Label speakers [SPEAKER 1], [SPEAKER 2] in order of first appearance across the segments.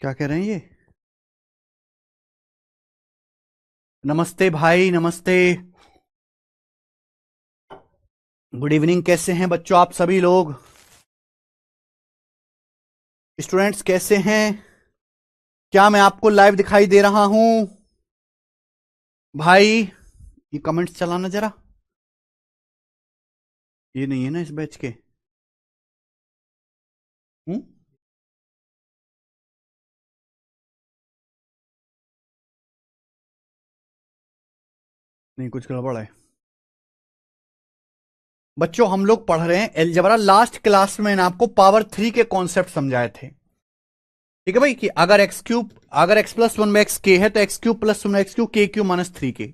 [SPEAKER 1] क्या कह रहे हैं ये? नमस्ते भाई, नमस्ते। Good evening. कैसे हैं बच्चों आप सभी लोग? स्टूडेंट्स कैसे हैं? क्या मैं आपको लाइव दिखाई दे रहा हूं? भाई ये कमेंट्स चलाना जरा। ये नहीं है ना इस बैच के? हूँ? नहीं, कुछ गड़बड़ है। बच्चों हम लोग पढ़ रहे हैं एलजेब्रा। लास्ट क्लास में मैंने आपको पावर 3 के कॉन्सेप्ट समझाए थे। ठीक है भाई, कि अगर x plus one by x के है तो x cube plus one by x cube के माइनस 3 के।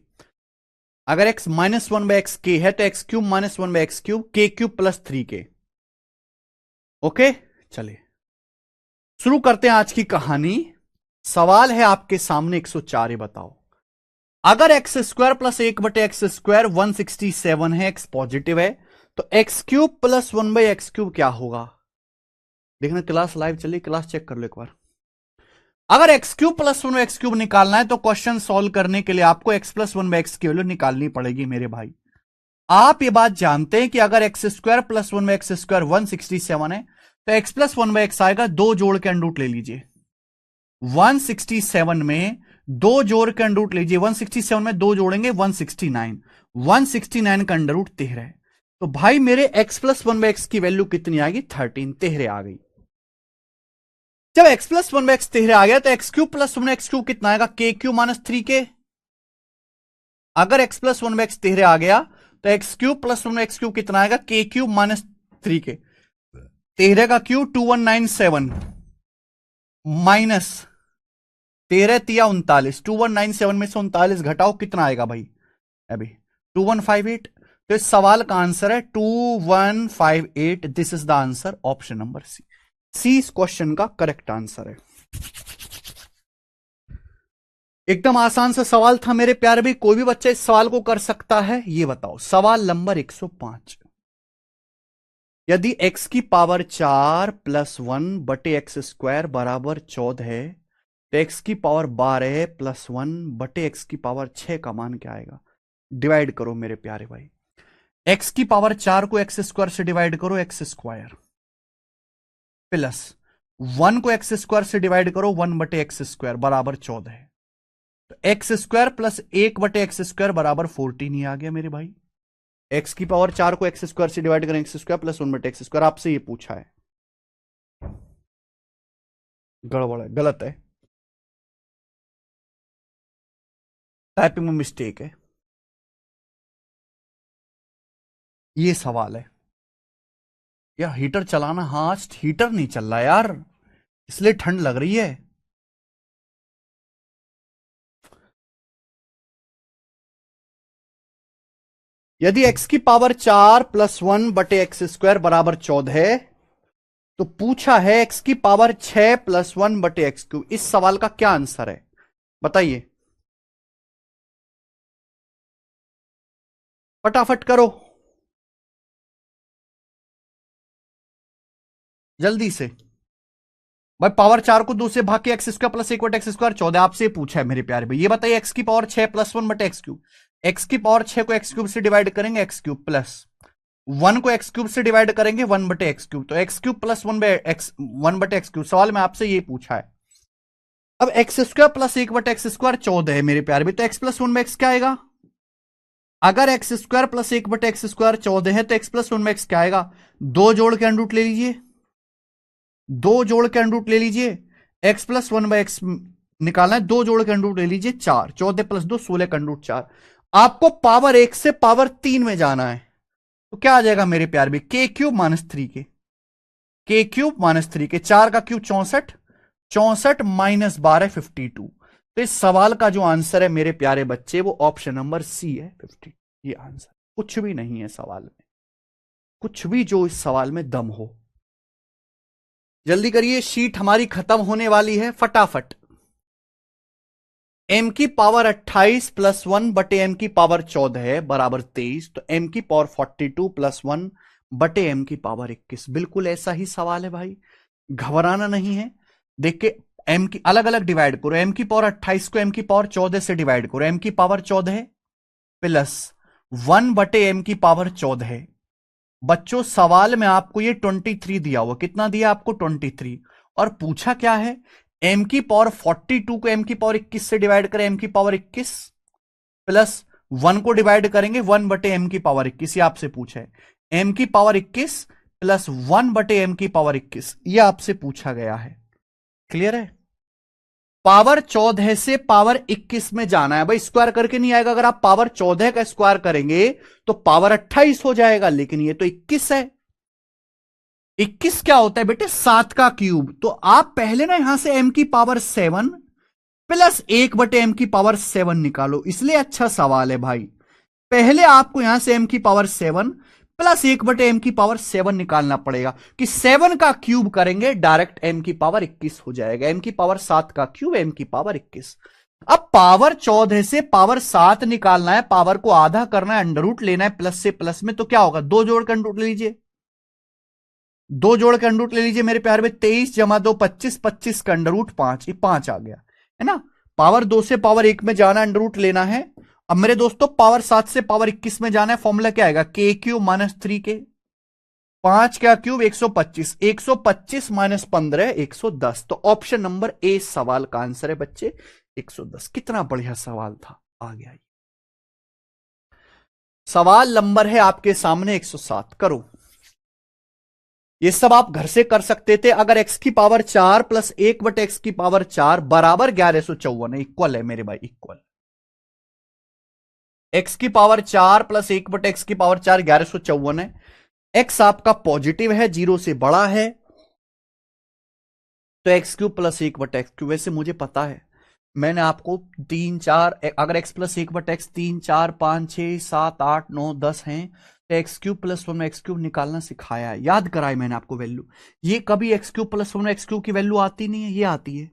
[SPEAKER 1] अगर x minus one by x के है तो x cube minus one by x cube के प्लस 3 के। ओके, चलिए शुरू करते हैं आज की कहानी। सवाल है आपके सामने 104। ये बताओ, अगर एक्स स्क्वायर प्लस एक बटे एक्स स्क्वायर 167 है, एक्स पॉजिटिव है, तो x cube plus one by x cube क्या होगा? देखना, क्लास लाइव चलिए, क्लास चेक कर लो एक बार। अगर x cube plus one by x cube निकालना है तो क्वेश्चन सॉल्व करने के लिए आपको x plus one by x की वैल्यू निकालनी पड़ेगी मेरे भाई। आप ये बात जानते हैं कि अगर x square plus one by x square 167 है तो x plus one by x आएगा, दो जोड़ के अंडर रूट ले लीजिए। 167 में दो जोड़ के अंडर रूट लीजिए। 167 में दो जोड़ेंगे 169। 169 का अंडर रूट 13 है। तो भाई मेरे x plus one by x की वैल्यू कितनी आएगी? 13। 13 आ गई। जब x plus one by x 13 आ गया तो x cube plus one x cube कितना आएगा? के क्यू माइनस 3 के। अगर x plus one by x 13 आ गया तो x cube plus one x cube कितना आएगा? के क्यूब माइनस 3 के। 13 का क्यूब 2197 माइनस 13 तिया 39। 2197 में से 39 घटाओ, कितना आएगा भाई? अभी 2158। तो इस सवाल का आंसर है 2158। This is the answer, option number C. C इस क्वेश्चन का करेक्ट आंसर है। एकदम आसान सा सवाल था मेरे प्यारे भी, कोई भी बच्चा इस सवाल को कर सकता है। ये बताओ, सवाल नंबर 105। यदि x की पावर 4 प्लस 1 बटे एक्स स्क्वायर बराबर 14 है तो x की पावर 12 प्लस 1 बटे एक्स की पावर 6 का मान क्या आएगा? डिवाइड करो मेरे प्यारे भाई। x की पावर 4 को एक्स स्क्वायर से डिवाइड करो, एक्स स्क्वायर, प्लस 1 को एक्स स्क्वायर से डिवाइड करो, 1 बटे एक्स स्क्वायर बराबर 14 है। तो एक्स स्क्वायर प्लस 1 बटे एक्स स्क्वायर बराबर 14 ही आ गया मेरे भाई। एक्स की पावर 4 को एक्स स्क्वायर से डिवाइड करें, एक्स स्क्वायर प्लस 1 बटे एक्स स्क्वायर। आपसे ये पूछा है, गड़बड़ है, गलत है, टाइपिंग में मिस्टेक है। ये सवाल है। यार हीटर चलाना, हाँ आज हीटर नहीं चल रहा यार, इसलिए ठंड लग रही है। यदि x की पावर 4 प्लस 1 बटे एक्स स्क्वायर बराबर 14 है तो पूछा है x की पावर 6 प्लस 1 बटे एक्स क्यूब। इस सवाल का क्या आंसर है बताइए, फटाफट करो जल्दी से। भाई पावर 4 को 2 से भाग के एक्स स्क्वायर प्लस 1 बटे एक्स स्क्वायर 14 आपसे पूछा है मेरे प्यारे भाई। ये बताइए, एक्स की पावर 6 प्लस 1 बटे एक्स क्यूब। एक्स की पावर 6 को एक्स क्यूब से डिवाइड करेंगे, एक्स क्यूब, प्लस 1 को एक्स क्यूब से डिवाइड करेंगे, 1 बटे एक्स क्यूब। तो एक्स क्यूब प्लस 1 बटे एक्स, 1 बटे एक्स क्यूब। सवाल में आपसे ये पूछा है। अब एक्स स्क्वायर प्लस 1 बटे एक्स स्क्वायर 14 है मेरे प्यारे भाई, तो एक्स प्लस 1 बाई एक्स क्या आएगा? अगर एक्स स्क्वायर प्लस 1 बटे एक्स स्क्वायर 14 है तो एक्स प्लस 1 बाई एक्स क्या आएगा? दो जोड़ के अंडर रूट ले लीजिए, दो जोड़ के अंडर रूट ले लीजिए। एक्स प्लस 1 बाई एक्स निकालना है, दो जोड़ के अंडर रूट ले लीजिए, 4। 14 प्लस 2 16 का अंडर रूट 4। आपको पावर 1 से पावर 3 में जाना है, तो क्या आ जाएगा मेरे प्यार भी? के क्यूब माइनस 3 के। के क्यूब माइनस 3 के, 4 का क्यूब 64, 64 माइनस 12 52। तो इस सवाल का जो आंसर है मेरे प्यारे बच्चे, वो ऑप्शन नंबर सी है, 50। ये आंसर, कुछ भी नहीं है सवाल में, कुछ भी जो इस सवाल में दम हो। जल्दी करिए, शीट हमारी खत्म होने वाली है, फटाफट। m की पावर 28 प्लस 1 बटे m की पावर 14 है बराबर 23। तो m की पावर 42 प्लस 1 बटे m की पावर 21। बिल्कुल ऐसा ही सवाल है भाई, घबराना नहीं है। देख के m की अलग अलग डिवाइड करो, m की पावर 28 को m की पावर 14 से डिवाइड करो, m की पावर 14 प्लस 1/m की पावर 14। बच्चों सवाल में आपको ये 23 दिया हुआ, कितना दिया आपको 23, और पूछा क्या है m की पावर 42 को m की पावर 21 से डिवाइड करें, m की पावर 21 प्लस 1 को डिवाइड करेंगे 1/m की पावर 21, ये आपसे पूछा है m की पावर 21 प्लस 1/m की पावर 21, ये आपसे पूछा गया है। क्लियर है? पावर 14 से पावर 21 में जाना है भाई, स्क्वायर करके नहीं आएगा। अगर आप पावर 14 का स्क्वायर करेंगे तो पावर 28 हो जाएगा, लेकिन ये तो 21 है। 21 क्या होता है बेटे? 7 का क्यूब। तो आप पहले ना यहां से m की पावर 7 प्लस 1/m की पावर 7 निकालो, इसलिए अच्छा सवाल है भाई। पहले आपको यहां से m की पावर 7 प्लस 1/m की पावर 7 निकालना पड़ेगा, कि 7 का क्यूब करेंगे डायरेक्ट m की पावर 21 हो जाएगा। m की पावर 7 का क्यूब m की पावर 21। अब पावर 14 से पावर 7 निकालना है, पावर को आधा करना है, अंडर रूट लेना है प्लस से प्लस में, तो क्या होगा? दो जोड़ के अंडर रूट ले लीजिए, दो जोड़ के अंडर रूट ले लीजिए मेरे प्यार में। 23 जमा 2 25, 25 का अंडर रूट 5, ये 5 आ गया है ना। पावर 2 से पावर 1 में जाना, अंडर रूट लेना है। अब मेरे दोस्तों पावर 7 से पावर 21 में जाना है, फॉर्मूला क्या आएगा? के क्यूब माइनस 3 के, 5 का क्यूब 125, 125 माइनस 15 110। तो ऑप्शन नंबर ए सवाल का आंसर है बच्चे 110। कितना बढ़िया सवाल था, आ गया। सवाल नंबर है आपके सामने 107, करो। ये सब आप घर से कर सकते थे अगर x की पावर 4 प्लस 1/x की पावर 4 बराबर 1154 है, इक्वल है मेरे भाई, इक्वल। x की पावर 4 प्लस 1/x की पावर 4 1154 है। x आपका पॉजिटिव है, 0 से बड़ा है, तो x³ प्लस 1/x³। वैसे मुझे पता है, मैंने आपको 3 4 अगर x प्लस 1/x 3 4 5 6 7 8 9 10 हैं, तो x³ प्लस 1 में x³ निकालना सिखाया है, याद कराई मैंने आपको वैल्यू। ये कभी x³ प्लस 1 में x³ की वैल्यू आती नहीं है, ये आती है।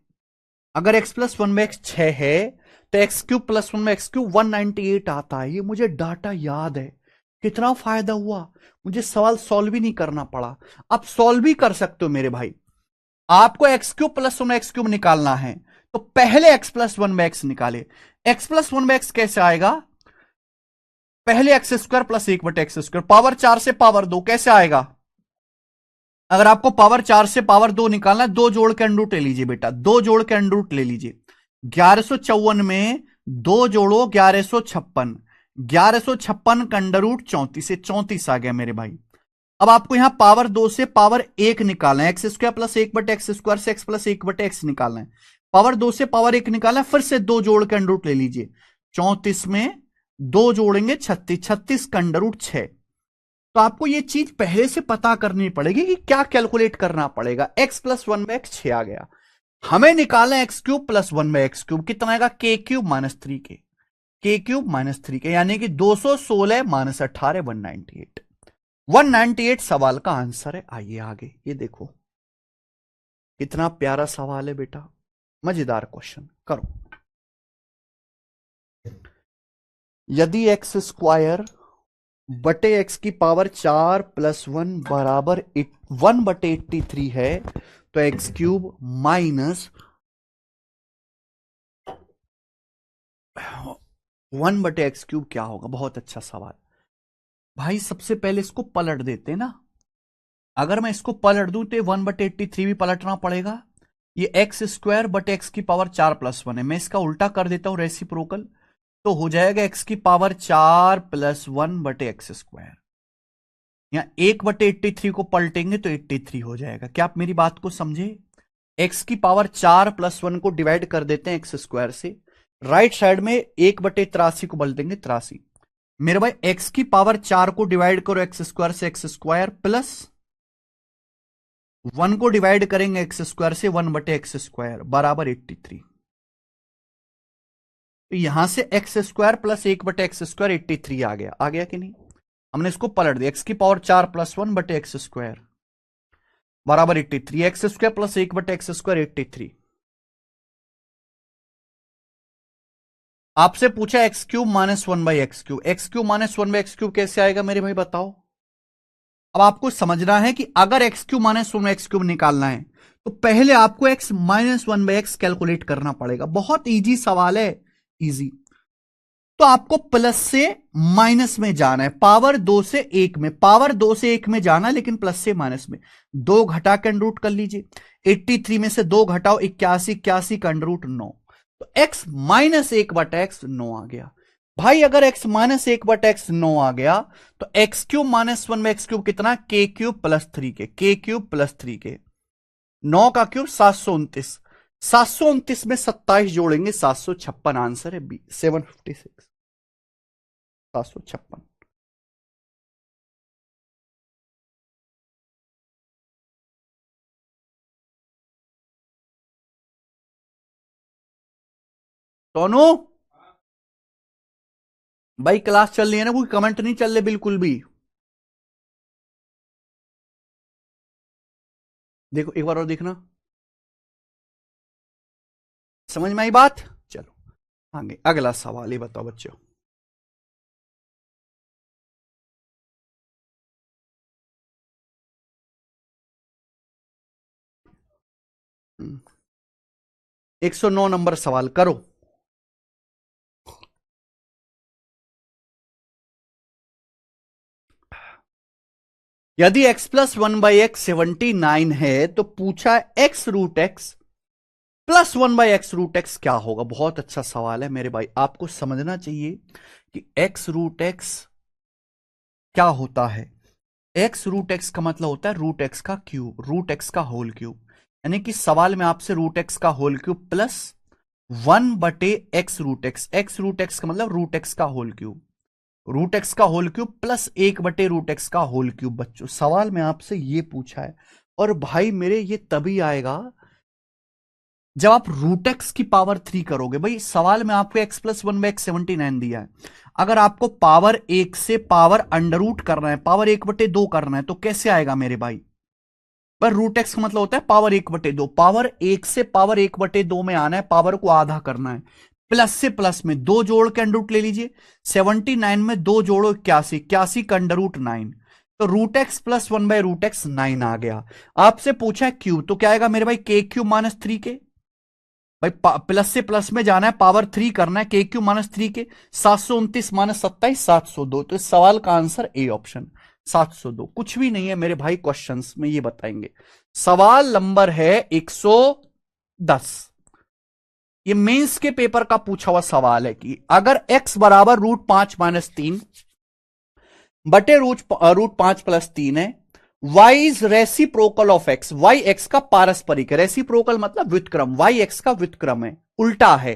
[SPEAKER 1] अगर x प्लस 1 में x 6 है तो x³ प्लस 1 में x³ 198 आता है। ये मुझे डाटा याद है। कितना फायदा हुआ, मुझे सवाल सॉल्व ही नहीं करना पड़ा। आप सॉल्व भी कर सकते हो मेरे भाई। आपको x³ प्लस 1 में x³ निकालना है, तो पहले x प्लस 1 में x निकाले। x प्लस 1 में x कैसे आएगा? पहले x² प्लस 1/x², पावर 4 से पावर 2 कैसे आएगा? अगर आपको पावर 4 से पावर 2 निकालना है, दो जोड़ के अंडर रूट ले लीजिए बेटा, दो जोड़ के अंडर रूट ले लीजिए। 1154 में दो जोड़ो 1156, 1156 का अंडर रूट 34 से 34 आ गया मेरे भाई। अब आपको यहां पावर 2 से पावर 1 निकालना है, x² प्लस 1/x² से x प्लस 1/x निकालना है। पावर 2 से पावर 1 निकालना है, फिर से दो जोड़ के अंडर रूट ले लीजिए। 34 में दो जोड़ेंगे 36, 36 का अंडर रूट 6। तो आपको ये चीज पहले से पता करनी पड़ेगी कि क्या कैलकुलेट करना पड़ेगा। x प्लस 1 में x 6 आ गया, हमें निकालना है x³ प्लस 1 में x³, कितना आएगा? k³ माइनस 3 के, k³ माइनस 3 के, यानी कि 216 माइनस 18 198। 198 सवाल का आंसर है। आइए आगे, ये देखो कितना प्यारा सवाल है बेटा, मजेदार क्वेश्चन। करो। यदि x² बटे x की पावर 4 प्लस 1 बराबर 1/83 है, तो x³ माइनस 1/x³ क्या होगा? बहुत अच्छा सवाल भाई। सबसे पहले इसको पलट देते ना। अगर मैं इसको पलट दूं तो 1/83 भी पलटना पड़ेगा। ये x² बटे x की पावर 4 प्लस 1 है, मैं इसका उल्टा कर देता हूं, रेसिप्रोकल, तो हो जाएगा x की पावर 4 प्लस 1/x²। यहां 1/83 को पलटेंगे तो 83 हो जाएगा। क्या आप मेरी बात को समझे? x की पावर 4 प्लस 1 को डिवाइड कर देते हैं x² से, राइट साइड में 1/83 को पलटेंगे 83। मेरे भाई x की पावर 4 को डिवाइड करो x² से x² प्लस 1 को डिवाइड करेंगे x² से 1/x² बराबर 83। तो यहां से x² प्लस 1/x² 83 आ गया, आ गया कि नहीं? हमने इसको पलट दिया, x की पावर 4 प्लस 1/x² बराबर 83, x² प्लस 1/x² 83। आपसे पूछा x³ minus 1/x³, x³ minus 1/x³ कैसे आएगा मेरे भाई बताओ। अब आपको समझना है कि अगर x³ माइनस 1/x³ निकालना है तो पहले आपको x माइनस 1/x कैलकुलेट करना पड़ेगा। बहुत इजी सवाल है, इजी। तो आपको प्लस से माइनस में जाना है, पावर 2 से 1 में, पावर 2 से 1 में जाना है, लेकिन प्लस से माइनस में। 2 घटा के अंडर रूट कर लीजिए, 83 में से 2 घटाओ, 81, 81 का अंडर रूट 9। तो x माइनस 1/x 9 आ गया। भाई अगर x माइनस 1/x 9 आ गया तो x cube minus 1/x cube कितना, k क्यूब प्लस 3 के, k क्यूब प्लस 3 के, 9 का क्यूब 729, 729 में 27 जोड़ेंगे 756, आंसर है बी 756, 756। सोनू भाई क्लास चल रही है ना, कोई कमेंट नहीं चल रहे बिल्कुल भी। देखो एक बार और देखना, समझ में आई बात। चलो आगे अगला सवाल, ये बताओ बच्चों। हम्म, 109 नंबर सवाल करो। यदि x प्लस 1/x 79 है तो पूछा x root x plus 1/x root x क्या होगा। बहुत अच्छा सवाल है मेरे भाई, आपको समझना चाहिए कि x रूट एक्स क्या होता है। x रूट एक्स का मतलब होता है रूट एक्स का क्यूब, रूट एक्स का होल क्यूब। यानी कि सवाल में आपसे रूट एक्स का whole cube plus 1/x root x का मतलब रूट एक्स का होल क्यूब, रूट एक्स का होल क्यूब प्लस 1/रूट एक्स का होल क्यूब। बच्चों सवाल में आपसे ये पूछा है, और भाई मेरे ये तभी आएगा जब आप रूट एक्स की पावर 3 करोगे। भाई सवाल में आपको x प्लस 1/x 79 दिया है, अगर आपको पावर 1 से पावर अंडर रूट करना है, पावर 1/2 करना है, तो कैसे आएगा मेरे भाई। पर रूट एक्स का मतलब होता है पावर 1/2, पावर 1 से पावर 1/2 में आना है, पावर को आधा करना है। प्लस से प्लस में दो जोड़ के अंडर रूट ले लीजिए, 79 में दो जोड़ो 81, 81 का अंडर रूट 9, तो रूट एक्स प्लस 1/√x 9 आ गया। आपसे पूछा है क्यूब, तो क्या आएगा मेरे भाई, के क्यूब माइनस 3 के। भाई प्लस से प्लस में जाना है, पावर 3 करना है, के क्यूब माइनस 3 के, 729 माइनस 27 702। तो इस सवाल का आंसर ए ऑप्शन 702। कुछ भी नहीं है मेरे भाई, क्वेश्चंस में ये बताएंगे। सवाल नंबर है 110, ये मेंस के पेपर का पूछा हुआ सवाल है कि अगर x बराबर √5 - 3 बटे √5 + 3 है, y is reciprocal of x, y x का पारस्परिक है, रेसिप्रोकल मतलब व्युत्क्रम, y x का व्युत्क्रम है, उल्टा है।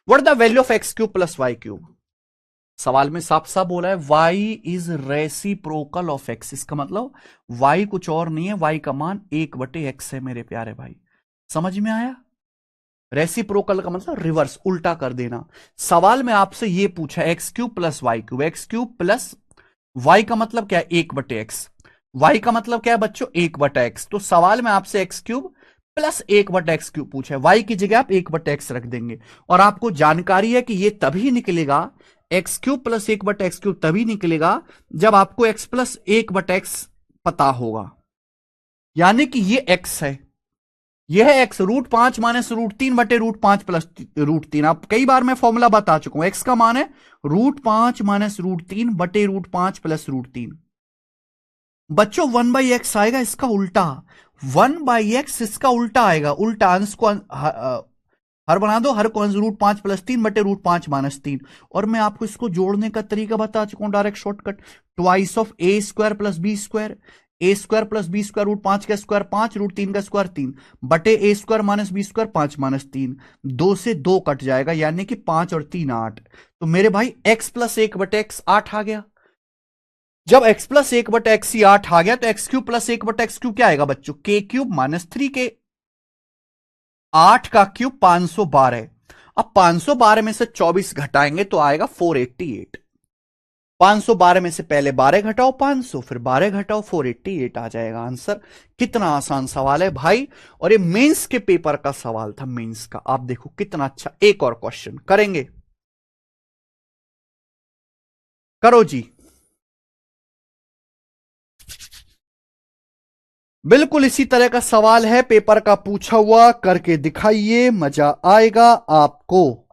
[SPEAKER 1] What the value of x³ + y³। सवाल में साफ साफ बोला है y is reciprocal of x, इसका मतलब y कुछ और नहीं है, y का मान 1/x है मेरे प्यारे भाई। समझ में आया। रेसिप्रोकल का मतलब रिवर्स, उल्टा कर देना। सवाल में आपसे यह पूछा x³ + y³, x³ plus y का मतलब क्या है 1/x, y का मतलब क्या है बच्चों 1/x। तो सवाल में आपसे x³ प्लस 1/x³ पूछा है, y की जगह आप 1/x रख देंगे। और आपको जानकारी है कि यह तभी निकलेगा, x³ प्लस 1/x³ तभी निकलेगा जब आपको x प्लस 1/x पता होगा, यानी कि ये x है, यह है x, √5 माइनस √3 बटे √5 प्लस √3। आप कई बार मैं फॉर्मूला बता चुका हूं, x का मान है √5 माइनस √3 बटे √5 प्लस √3। बच्चों 1/x आएगा इसका उल्टा, 1/x इसका उल्टा आएगा, उल्टा अंश को हर बना दो, हर को अंश √5 + 3 बटे √5 - 3। और मैं आपको इसको जोड़ने का तरीका बता चुका हूं, direct shortcut, twice of a² + b², a² + b², √5 का स्क्वायर 5, √3 का स्क्वायर 3 बटे a² - b² 5 - 3, 2 से 2 कट जाएगा, यानी कि 5 और 3 8। तो मेरे भाई x प्लस 1/x 8 आ गया। जब x प्लस 1/x ही 8 आ गया तो x³ प्लस 1/x³ क्या आएगा बच्चों, k³ - 3k। 8 का क्यूब 512। अब 512 में से 24 घटाएंगे तो आएगा 488। 512 में से पहले 12 घटाओ 500, फिर 12 घटाओ 488 आ जाएगा आंसर। कितना आसान सवाल है भाई, और ये मेंस के पेपर का सवाल था, मेंस का। आप देखो कितना अच्छा। एक और क्वेश्चन करेंगे, करो जी। बिल्कुल इसी तरह का सवाल है, पेपर का पूछा हुआ, करके दिखाइए, मजा आएगा आपको।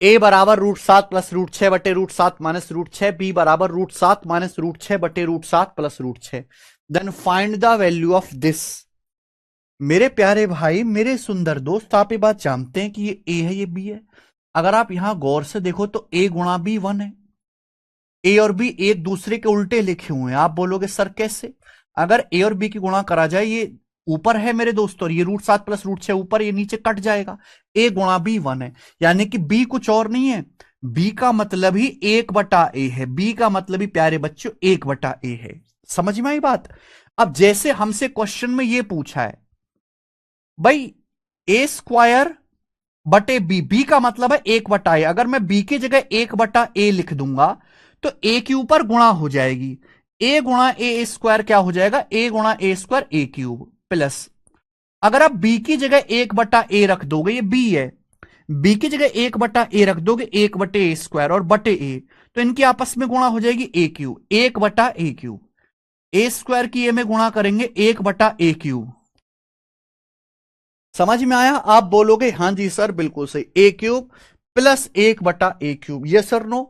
[SPEAKER 1] ए बराबर √7 प्लस √6 बटे √7 माइनस √6, बी बराबर √7 माइनस √6 बटे √7 plus √6। Then find the value of this. मेरे प्यारे भाई, मेरे सुंदर दोस्त, आप ये बात जानते हैं कि ये ए है, ये बी है। अगर आप यहां गौर से देखो तो ए गुणा बी 1 है। ए और बी एक दूसरे के उल्टे लिखे हुए हैं। आप बोलोगे सर कैसे? अगर ए और बी की गुणा करा जाए, ये ऊपर है मेरे दोस्त और ये √7 प्लस √6 ऊपर, ये नीचे कट जाएगा। ए गुणा बी 1 है, यानी कि बी कुछ और नहीं है, बी का मतलब ही 1/a है। बी का मतलब ही प्यारे बच्चों 1/a है। समझ में आई बात? अब जैसे हमसे क्वेश्चन में ये पूछा है भाई a² बटे बी, बी का मतलब है 1/a। अगर मैं बी की जगह 1/a लिख दूंगा तो ए के ऊपर गुणा हो जाएगी। ए गुणा ए स्क्वायर क्या हो जाएगा? ए गुणा ए स्क्वायर ए क्यूब प्लस, अगर आप बी की जगह 1/a रख दोगे, ये बी है, बी की जगह 1/a रख दोगे, 1/a² और बटे ए, तो इनकी आपस में गुणा हो जाएगी ए क्यूब, 1/a³। ए स्क्वायर की ए में गुणा करेंगे 1/a³। समझ में आया? आप बोलोगे हां जी सर बिल्कुल सही, a³ प्लस 1/a³। ये सर नो?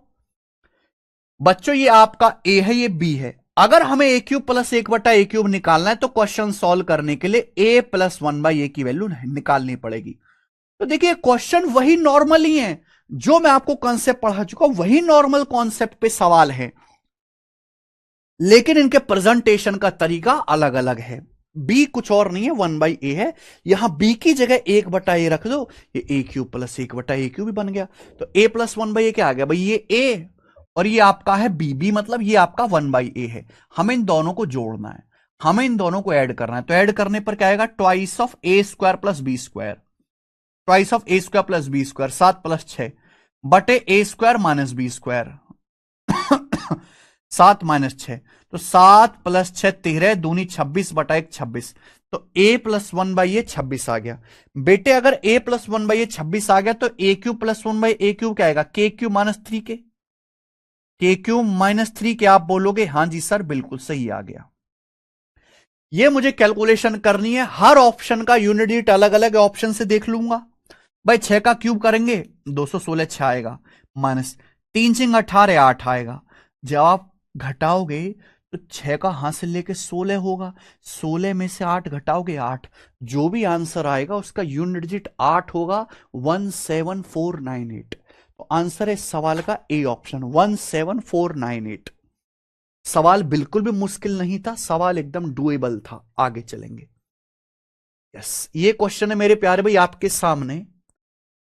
[SPEAKER 1] बच्चों ये आपका ए है, ये बी है। अगर हमें a³ प्लस 1/a³ निकालना है तो क्वेश्चन सॉल्व करने के लिए a + 1/a की वैल्यू निकालनी पड़ेगी। तो देखिए क्वेश्चन वही नॉर्मल ही है, जो मैं आपको कॉन्सेप्ट पढ़ा चुका हूं वही नॉर्मल कॉन्सेप्ट पे सवाल है, लेकिन इनके प्रेजेंटेशन का तरीका अलग अलग है। बी कुछ और नहीं है, 1/a है। यहां बी की जगह 1/a रख दो, ये ए क्यूब प्लस 1/a क्यूब भी बन गया। तो a प्लस 1/a क्या आ गया भाई, ये a और ये आपका है बी, बी मतलब ये आपका 1/a है। हमें इन दोनों को जोड़ना है, हमें इन दोनों को ऐड करना है। तो ऐड करने पर क्या आएगा, twice of A square plus B square, twice of A square plus B square, 7 plus 6 बटे A square minus B square, 7 minus 6, तो 7 प्लस 6 13 दूनी 26 बटा 1 26। तो a प्लस 1/a 26 आ गया। बेटे अगर a प्लस 1/a 26 आ गया तो a cube plus 1/a cube क्या आएगा, k cube minus 3k, k cube minus 3k। आप बोलोगे हां जी सर बिल्कुल सही आ गया। ये मुझे कैलकुलेशन करनी है, हर ऑप्शन का यूनिट डिजिट अलग अलग ऑप्शन से देख लूंगा। भाई 6 का क्यूब करेंगे 216 6 आएगा, माइनस 3 6 18 8 आएगा। जब आप घटाओगे तो 6 का हाथ से लेके 16 होगा, 16 में से 8 घटाओगे 8, जो भी आंसर आएगा उसका यूनिट डिजिट 8 होगा, 17498। तो आंसर है सवाल का ए ऑप्शन 17498। सवाल बिल्कुल भी मुश्किल नहीं था, सवाल एकदम डुएबल था। आगे चलेंगे। यस, ये क्वेश्चन है मेरे प्यारे भाई आपके सामने।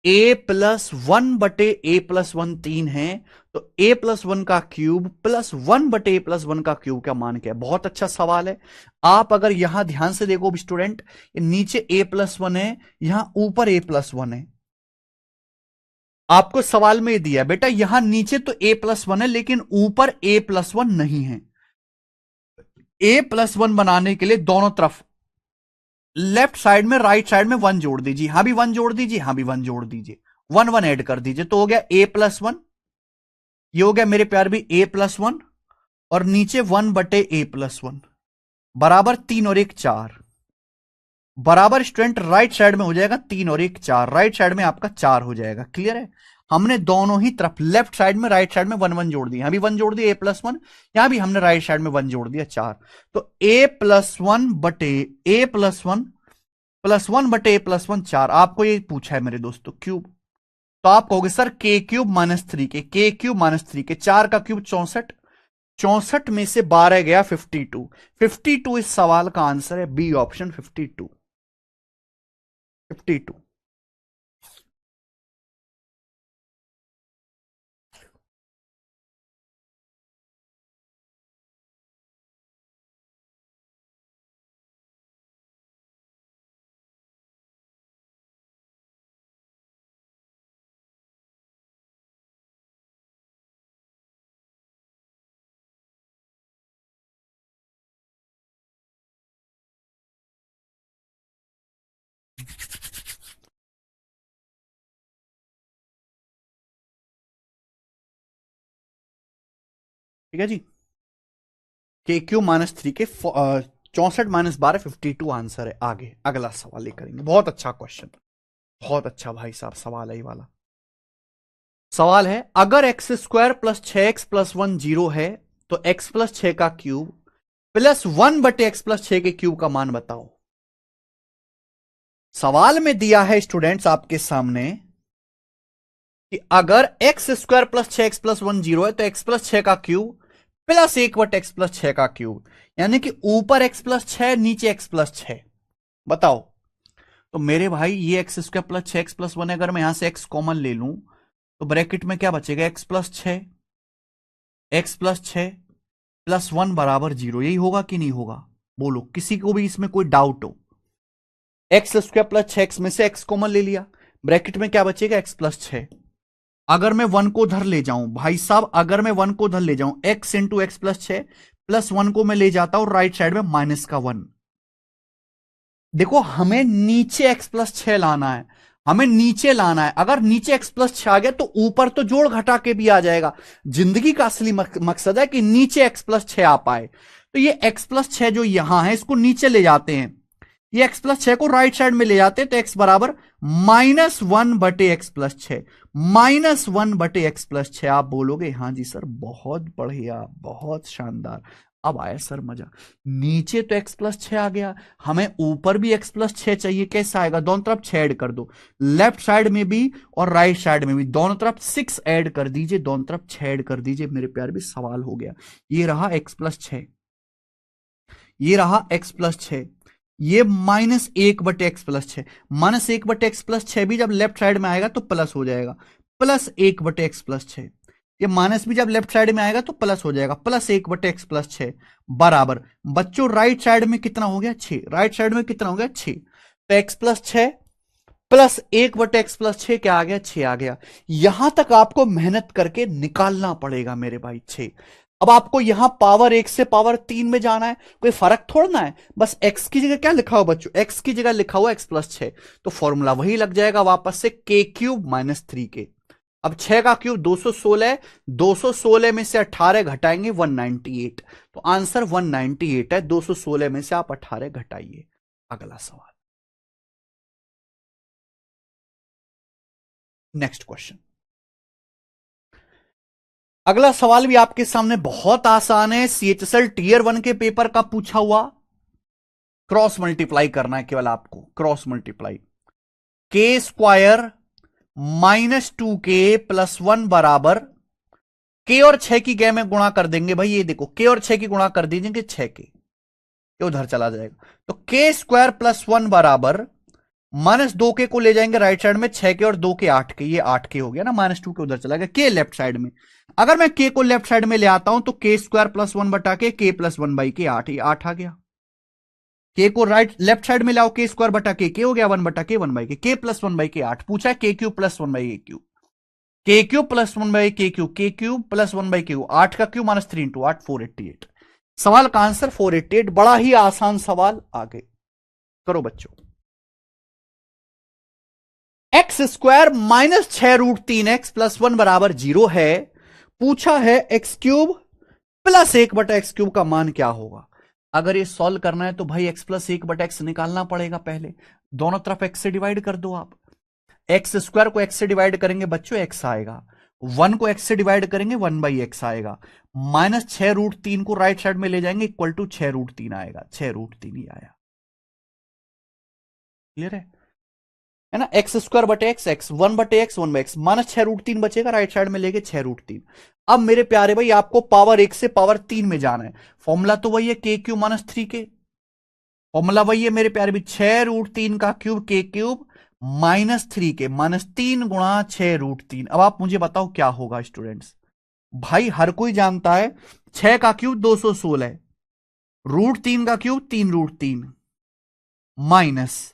[SPEAKER 1] a प्लस 1/a+1 3 है, तो a+1 का क्यूब प्लस 1/a+1 का क्यूब का मान क्या है। बहुत अच्छा सवाल है। आप अगर यहां ध्यान से देखो स्टूडेंट, नीचे a+1 है, यहां ऊपर a+1 है। आपको सवाल में दिया बेटा यहां नीचे तो a+1 है लेकिन ऊपर a+1 नहीं है। a+1 बनाने के लिए दोनों तरफ लेफ्ट साइड में राइट साइड में 1 जोड़ दीजिए, यहां भी 1 जोड़ दीजिए, यहां भी 1 जोड़ दीजिए, 1 1 ऐड कर दीजिए, तो हो गया a+1। ये हो गया मेरे प्यार भी a+1 और नीचे 1/a+1 बराबर 3 और 1 4 बराबर स्टूडेंट राइट साइड में हो जाएगा 3 और 1 4, राइट साइड में आपका 4 हो जाएगा। क्लियर है। हमने दोनों ही तरफ लेफ्ट साइड में राइट साइड में 1 1 जोड़ दिया, यहां भी 1 जोड़ दिया a+1, यहां भी हमने राइट साइड में 1 जोड़ दिया 4। तो a+1 बटे a+1 4। आपको ये पूछा है मेरे दोस्तों क्यूब, तो आप कहोगे sir k cube minus 3k, k cube minus 3k, 4 का क्यूब 64, 64 में से 12 गया 52, 52 इस सवाल का आंसर है बी ऑप्शन 52, 52। ठीक है जी, के क्यू माइनस 3 के 64 माइनस 12 52 आंसर है। आगे अगला सवाल ये करेंगे। बहुत अच्छा क्वेश्चन, बहुत अच्छा भाई साहब सवाल है ये वाला। सवाल है अगर x square plus 6x plus 1 zero है तो x प्लस 6 का क्यूब प्लस 1/x+6 के क्यूब का मान बताओ। सवाल में दिया है स्टूडेंट्स आपके सामने कि अगर x square plus 6x plus 1 zero है तो x प्लस 6 का क्यूब प्लस 1/x+6 का क्यूब, यानी कि ऊपर x प्लस 6 नीचे x प्लस 6, बताओ। तो मेरे भाई ये x square plus 6x plus 1 अगर मैं यहां से x कॉमन ले लूं तो ब्रैकेट में क्या बचेगा, x प्लस 6 प्लस 1 बराबर 0। यही होगा कि नहीं होगा, बोलो किसी को भी इसमें कोई डाउट हो। एक्स स्क्वायर प्लस 6x में से x कॉमन ले लिया, ब्रैकेट में क्या बचेगा x प्लस 6। अगर मैं 1 को उधर ले जाऊं भाई साहब, अगर मैं 1 को उधर ले जाऊं x into x plus 6 plus 1 को मैं ले जाता हूं राइट साइड में माइनस का 1। देखो हमें नीचे x प्लस 6 लाना है, हमें नीचे लाना है। अगर नीचे x प्लस 6 आ गया तो ऊपर तो जोड़ घटा के भी आ जाएगा। जिंदगी का असली मकसद है कि नीचे x प्लस 6 आ पाए। तो ये x प्लस 6 जो यहां है इसको नीचे ले जाते हैं, ये x प्लस 6 को राइट साइड में ले जाते हैं, तो x बराबर -1/x+6, -1/x+6। आप बोलोगे हां जी सर बहुत बढ़िया बहुत शानदार, अब आया सर मजा। नीचे तो x प्लस 6 आ गया, हमें ऊपर भी x प्लस 6 चाहिए। कैसे आएगा? दोनों तरफ 6 ऐड कर दो, लेफ्ट साइड में भी और राइट साइड में भी, दोनों तरफ 6 ऐड कर दीजिए, दोनों तरफ 6 ऐड कर दीजिए मेरे प्यार। भी सवाल हो गया। ये रहा x प्लस 6, ये रहा x प्लस 6, ये -1/x+6। -1/x+6 भी जब लेफ्ट साइड में आएगा तो प्लस हो जाएगा, +1/x+6। ये माइनस भी जब लेफ्ट साइड में आएगा तो प्लस हो जाएगा, +1/x+6 बराबर। बच्चों राइट साइड में कितना हो गया? 6। राइट साइड में कितना हो गया? 6। तो x+6 +1/x+6 क्या आ गया? 6 आ गया। यहां तक आपको मेहनत करके निकालना पड़ेगा मेरे भाई, 6। अब आपको यहां पावर 1 से पावर 3 में जाना है, कोई फर्क थोड़ना है। बस x की जगह क्या लिखा हुआ बच्चों? x की जगह लिखा हुआ x+6, तो फॉर्मूला वही लग जाएगा वापस से, k³ - 3k। अब 6 का क्यूब 216, 216 में से 18 घटाएंगे 198, तो आंसर 198 है। 216 में से आप 18 घटाइए। अगला सवाल, नेक्स्ट क्वेश्चन। अगला सवाल भी आपके सामने बहुत आसान है, CHSL Tier 1 के पेपर का पूछा हुआ। क्रॉस मल्टीप्लाई करना है केवल आपको, क्रॉस मल्टीप्लाई। k² -2k + 1 बराबर k और 6 की गै में गुणा कर देंगे भाई। ये देखो k और 6 की गुणा कर दीजिए 6k, ये उधर चला जाएगा। तो k² + 1 बराबर -2k को ले जाएंगे राइट साइड में, 6k और 2k 8k, ये 8k हो गया ना, -2 के उधर चला गया, k लेफ्ट साइड में। अगर मैं k को लेफ्ट साइड में ले आता हूं तो k² + 1 बटा के k + 1/k 8, ये 8 आ गया। k को राइट लेफ्ट साइड में लाओ, k² बटा k हो गया 1/k 1/k, k + 1/k 8। पूछा है k³ + 1/k, k³ + 1/k, k³ + 1/k, 8 का क्यूब -3 × 8 488। सवाल का आंसर 488। बड़ा ही आसान सवाल। आगे करो बच्चों। x² -6√3x + 1 बराबर 0 है। पूछा है x³ + 1/x³ का मान क्या होगा। अगर ये सॉल्व करना है तो भाई x + 1/x निकालना पड़ेगा पहले। दोनों तरफ x से डिवाइड कर दो आप। x² को x से डिवाइड करेंगे बच्चों x आएगा, 1 को x से डिवाइड करेंगे 1/x आएगा, -6√3 को राइट साइड में ले जाएंगे इक्वल टू 6√3 आएगा, 6√3 ही आया। क्लियर है ना? x² बटे एक्स, एक्स 1/x 1/x, -6√3 बचेगा, राइट साइड में लेके 6√3। अब मेरे प्यारे भाई आपको पावर 1 से पावर 3 में जाना है। फॉर्मूला तो वही है k³ - 3k, फॉर्मूला वही है मेरे प्यारे भाई, 6√3 का क्यूब k³ -3k, -3 × 6√3। अब आप मुझे बताओ क्या होगा स्टूडेंट्स। भाई हर कोई जानता है 6 का क्यूब 216, √3 का क्यूब 3√3, माइनस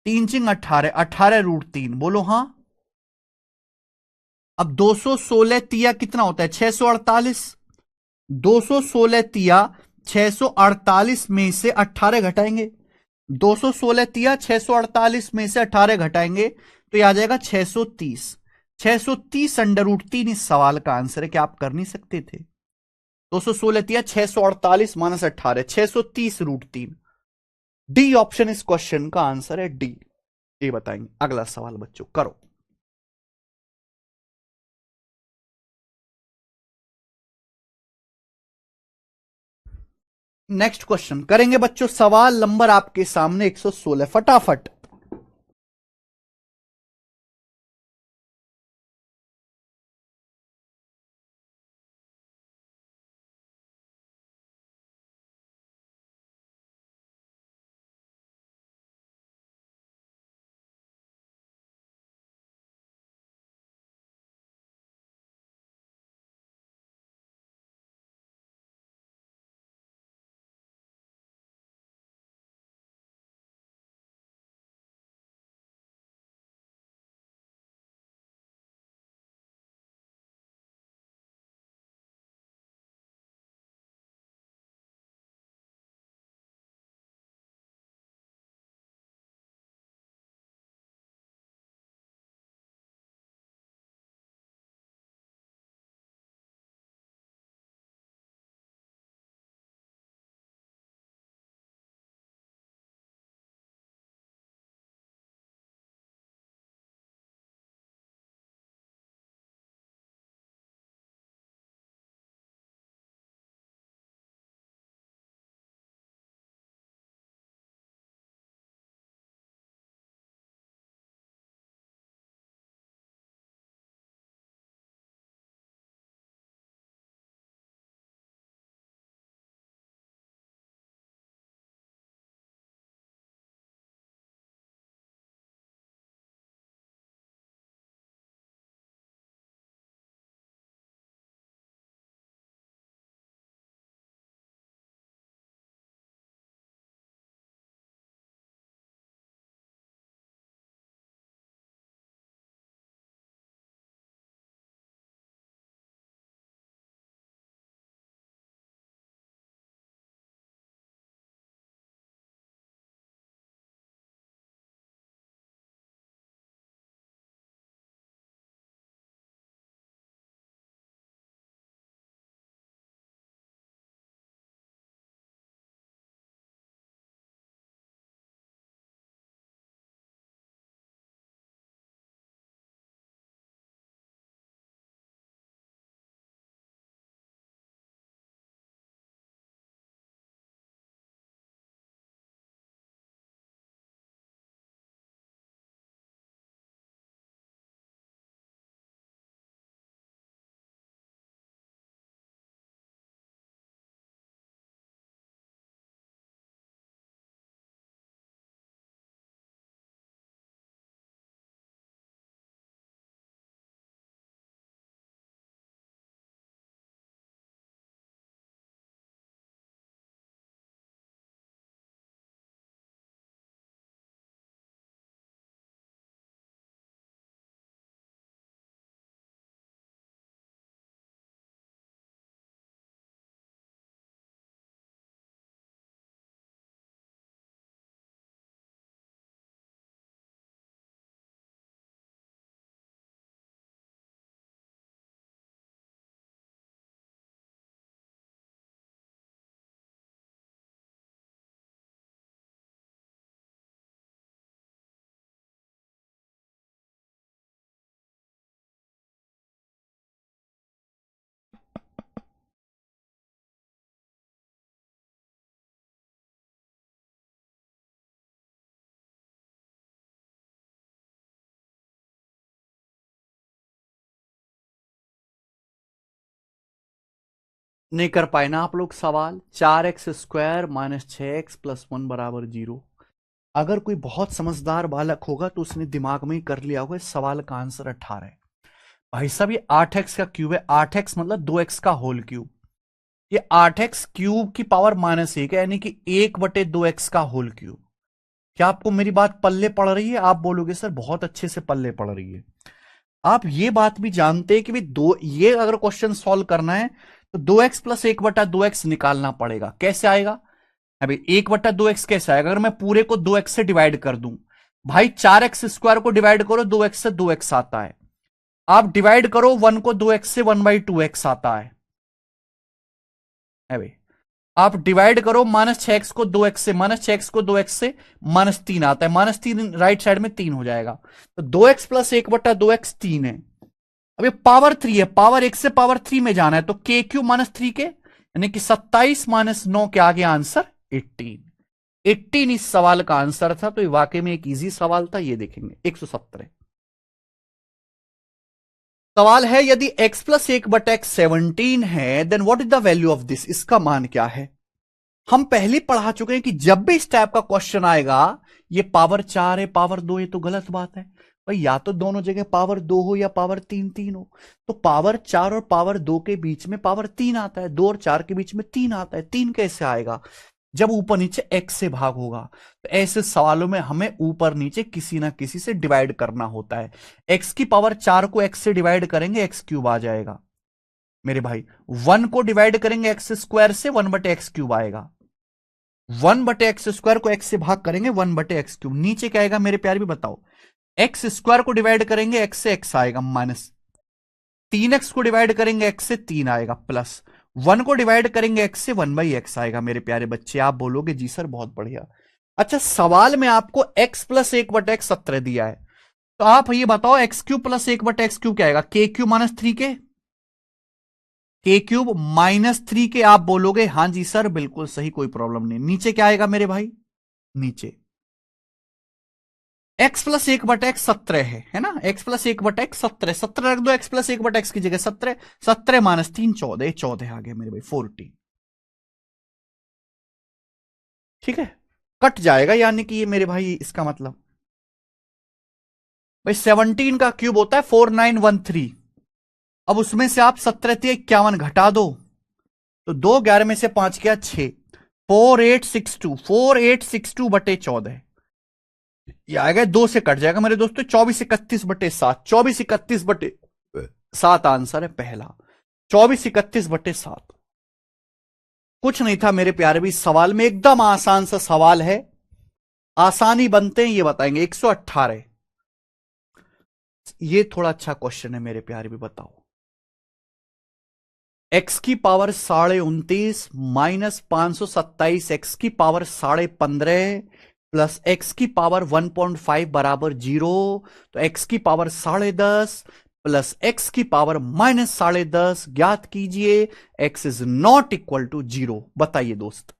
[SPEAKER 1] 3 × 18, 18√3। बोलो हाँ। अब 216 तिया कितना होता है? 648। 216 तिया 648 में से 18 घटाएंगे, 216 तिया 648 में से 18 घटाएंगे तो यह आ जाएगा 630। 630 √3 इस सवाल का आंसर है। क्या आप कर नहीं सकते थे? 216 तिया 648 - 18, 630√3। डी ऑप्शन इस क्वेश्चन का आंसर है, डी। ये बताएंगे। अगला सवाल बच्चों करो। नेक्स्ट क्वेश्चन करेंगे बच्चों। सवाल नंबर आपके सामने 116, फटाफट। नहीं कर पाए ना आप लोग सवाल। 4x² माइनस 6x प्लस 1 बराबर 0। अगर कोई बहुत समझदार बालक होगा तो उसने दिमाग में ही कर लिया होगा इस सवाल का आंसर 18 है। भाई साहब ये 8x का क्यूब है। 8x मतलब 2x का होल क्यूब। ये 8x क्यूब की पावर -1 है, यानी कि 1/2x का होल क्यूब। क्या आपको मेरी बात पल्ले पड़ रही है? आप बोलोगे सर बहुत अच्छे से पल्ले पड़ रही है। आप ये बात भी जानते हैं कि भी ये अगर क्वेश्चन सॉल्व करना है तो 2x प्लस 1/2x निकालना पड़ेगा। कैसे आएगा अभी? 1/2x कैसे आएगा? अगर मैं पूरे को 2x से डिवाइड कर दूं, भाई 4x² को डिवाइड करो 2x से, 2x आता है। आप डिवाइड करो 1 को 2x से, 1/2x आता है। अभी आप डिवाइड करो -6x को 2x से, -6x को 2x से -3 आता है। -3 राइट साइड में 3 हो जाएगा, तो 2x प्लस 1/2x 3 है। अब ये पावर 3 है, पावर 1 से पावर 3 में जाना है, तो k³ -3 के यानी कि 27 -9 के आगे आंसर 18। 18 इस सवाल का आंसर था। तो ये वाकई में एक इजी सवाल था। ये देखेंगे 117 सवाल है, यदि x प्लस 1/x 17 है, then what is the value of this? इसका मान क्या है? हम पहले पढ़ा चुके हैं कि जब भी इस टाइप का क्वेश्चन आएगा, ये पावर 4 है पावर 2 है तो गलत बात है भाई। या तो दोनों जगह पावर 2 हो या पावर 3 हो। तो पावर 4 और पावर 2 के बीच में पावर 3 आता है, 2 और 4 के बीच में 3 आता है। 3 कैसे आएगा? जब ऊपर नीचे x से भाग होगा। तो ऐसे सवालों में हमें ऊपर नीचे किसी ना किसी से डिवाइड करना होता है। x की पावर 4 को x से डिवाइड करेंगे, x³ आ जाएगा मेरे भाई। 1 को डिवाइड करेंगे x² से, 1/x³ आएगा। 1/x² को x से भाग करेंगे, 1/x³। नीचे क्या आएगा मेरे प्यार भी बताओ? x² को डिवाइड करेंगे x से, x आएगा माइनस। 3x को डिवाइड करेंगे x से, 3 आएगा प्लस। 1 को डिवाइड करेंगे x से, 1/x आएगा मेरे प्यारे बच्चे। आप बोलोगे जी सर बहुत बढ़िया। अच्छा, सवाल में आपको x प्लस 1/x 17 दिया है, तो आप ये बताओ x³ प्लस 1/x³ क्या आएगा? k³ -3 के, k³ -3 के। आप बोलोगे हां जी सर बिल्कुल सही, कोई प्रॉब्लम नहीं। नीचे क्या आएगा मेरे भाई? नीचे x प्लस 1/x 17 है ना? x प्लस 1/x 17, 17 रख दो x प्लस 1/x की जगह 17, 17 -3 14, 14 आ गया मेरे भाई 40। ठीक है, कट जाएगा यानी कि ये मेरे भाई इसका मतलब भाई 17 का क्यूब होता है 4913। अब उसमें से आप 17 घटा दो, तो 2 11 में से 5 क्या 6, 4862, 4862/14 ये आएगा। 2 से कट जाएगा मेरे दोस्तों, 2431/7, 2431/7 आंसर है पहला। 2431/7 कुछ नहीं था मेरे प्यारे भी। सवाल में एकदम आसान सा सवाल है, आसानी बनते हैं ये बताएंगे। 118 ये थोड़ा अच्छा क्वेश्चन है मेरे प्यारे भी। बताओ x की पावर 29.5 माइनस 527 x की पावर 15.5 प्लस x की पावर 1.5 बराबर 0। तो x की पावर 10.5 प्लस x की पावर -10.5 ज्ञात कीजिए। x is not equal to 0। बताइए दोस्त,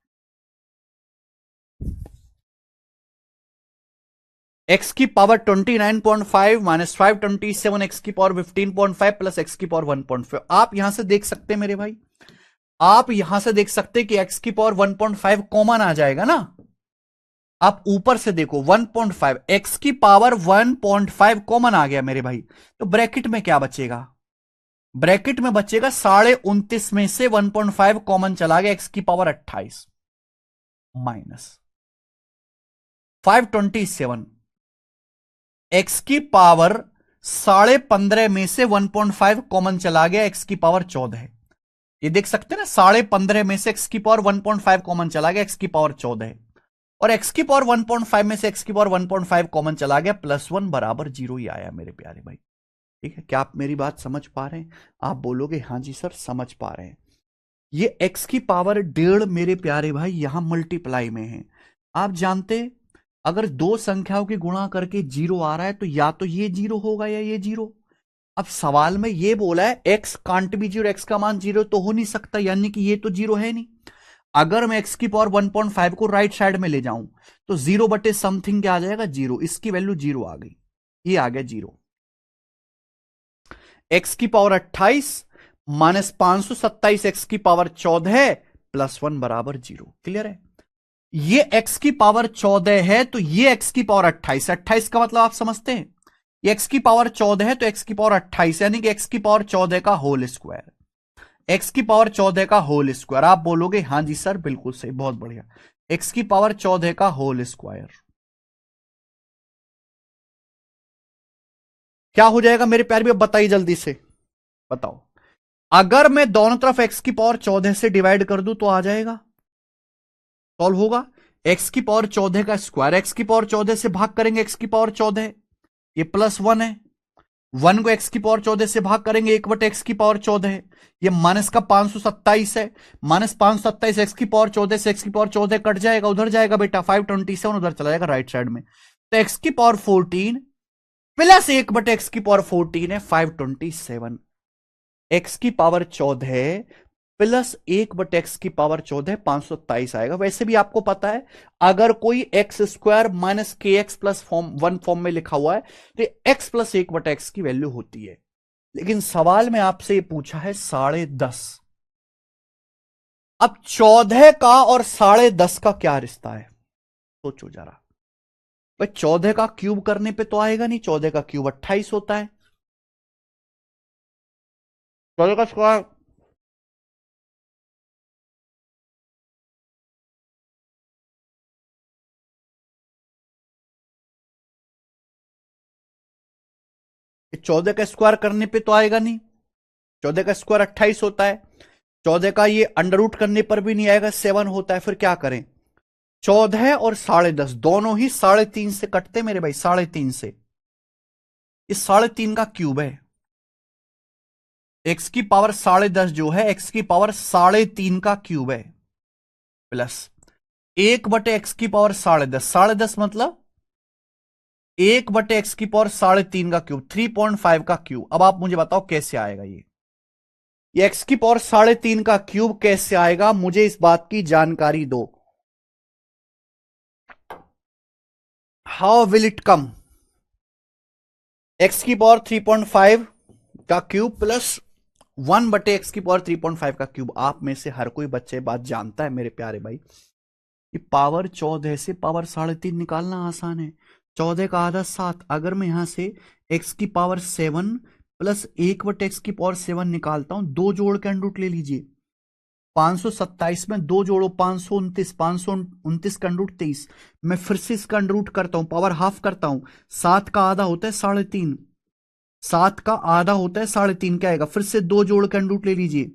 [SPEAKER 1] x की पावर 29.5 माइनस 527, x की पावर 15.5 प्लस x की पावर 1.5। आप यहां से देख सकते हैं मेरे भाई, आप यहां से देख सकते हैं कि x की पावर 1.5 कॉमन आ जाएगा ना। आप ऊपर से देखो 1.5, x की पावर 1.5 कॉमन आ गया मेरे भाई। तो ब्रैकेट में क्या बचेगा? ब्रैकेट में बचेगा 29.5 में से 1.5 कॉमन चला गया, x की पावर 28 माइनस 527, x की पावर 15.5 में से 1.5 कॉमन चला गया, x की पावर 14 है। ये देख सकते हैं ना, 15.5 में से x की पावर 1.5 कॉमन चला गया, x की पावर 14 है। और x की पावर 1.5 में से x की पावर 1.5 कॉमन चला गया, +1 बराबर 0 ही आया मेरे प्यारे भाई। ठीक है, क्या आप मेरी बात समझ पा रहे हैं? आप बोलोगे हां जी सर समझ पा रहे हैं। ये x की पावर 1.5 मेरे प्यारे भाई यहां मल्टीप्लाई में है। आप जानते, अगर दो संख्याओं के गुणा करके 0 आ रहा है तो या तो ये 0 होगा या ये 0। अब सवाल में ये बोला है x कांट बी 0, x का मान 0 तो हो नहीं सकता, यानी कि ये तो 0 है नहीं। अगर मैं x की पावर 1.5 को राइट साइड में ले जाऊं तो 0/समथिंग क्या आ जाएगा? 0। इसकी वैल्यू 0 आ गई, ये आ गया 0। x की पावर 28 माइनस 527 एक्स की पावर 14 प्लस 1 बराबर 0। क्लियर है? ये एक्स की पावर 14 है तो ये एक्स की पावर 28। 28 का मतलब आप समझते हैं? ये एक्स की पावर 14 है तो एक्स की पावर 28, यानी कि एक्स की पावर 14 का होल स्क्वायर। एक्स की पावर 14 का होल स्क्वायर। आप बोलोगे हां जी सर बिल्कुल सही, बहुत बढ़िया। एक्स की पावर 14 का होल स्क्वायर क्या हो जाएगा मेरे प्यार भी? अब बताइए जल्दी से, बताओ। अगर मैं दोनों तरफ एक्स की पावर 14 से डिवाइड कर दूं तो आ जाएगा, सॉल्व होगा। एक्स की पावर 14 का स्क्वायर, एक्स की पावर 14 से भाग करेंगे एक्स की पावर 14, ये प्लस 1 है। 1 को एक्स की पावर 14 से भाग करेंगे 1/x की पावर 14 है। ये माइनस का 527 है। माइनस 527 एक्स की पावर 14 से एक्स की पावर 14 कट जाएगा, उधर जाएगा बेटा 527 उधर चला जाएगा राइट साइड में। तो एक्स की पावर 14 प्लस 1/x की पावर 14 है 527। एक्स की पावर 14 प्लस 1/x की पावर 14 527 आएगा। वैसे भी आपको पता है अगर कोई एक्स स्क्वायर माइनस के एक्स प्लस फॉर्म 1 फॉर्म में लिखा हुआ है तो एक्स प्लस 1/x की वैल्यू होती है। लेकिन सवाल में आपसे ये पूछा है 10.5। अब 14 का और 10.5 का क्या रिश्ता है? सोचो जरा भाई। 14 का क्यूब करने पे तो आएगा नहीं, 14 का क्यूब 28 होता है। 14 का स्क्वायर, 14 का स्क्वायर करने पे तो आएगा नहीं। 14 का स्क्वायर 28 होता है। 14 का ये अंडर रूट करने पर भी नहीं आएगा, 7 होता है। फिर क्या करें? 14 और 10.5 दोनों ही 3.5 से कटते मेरे भाई, 3.5 से। ये 3.5 का क्यूब है। एक्स की पावर 10.5 जो है एक्स की पावर 3.5 का क्यूब है प्लस 1/x की पावर 10.5। 10.5 मतलब 1/x की पावर 3.5 का क्यूब, 3.5 का क्यूब। अब आप मुझे बताओ कैसे आएगा ये एक्स की पावर 3.5 का क्यूब कैसे आएगा? मुझे इस बात की जानकारी दो। How will it come? X की पावर 3.5 का क्यूब प्लस 1/x की पावर 3.5 का क्यूब। आप में से हर कोई बच्चे बात जानता है मेरे प्यारे भाई कि पावर 14 से पावर 3.5 निकालना आसान है। 14 का आधा 7। अगर मैं यहां से x की पावर 7 प्लस 1/x की पावर 7 निकालता हूं, दो जोड़ के अंडरूट ले लीजिए। 527 में दो जोड़ो 529, 529 का अंडरूट 23। मैं फिर से इसका अंडरूट करता हूं, पावर हाफ करता हूं। 7 का आधा होता है 3.5, 7 का आधा होता है 3.5। क्या आएगा? फिर से दो जोड़ के अंडरूट ले लीजिए,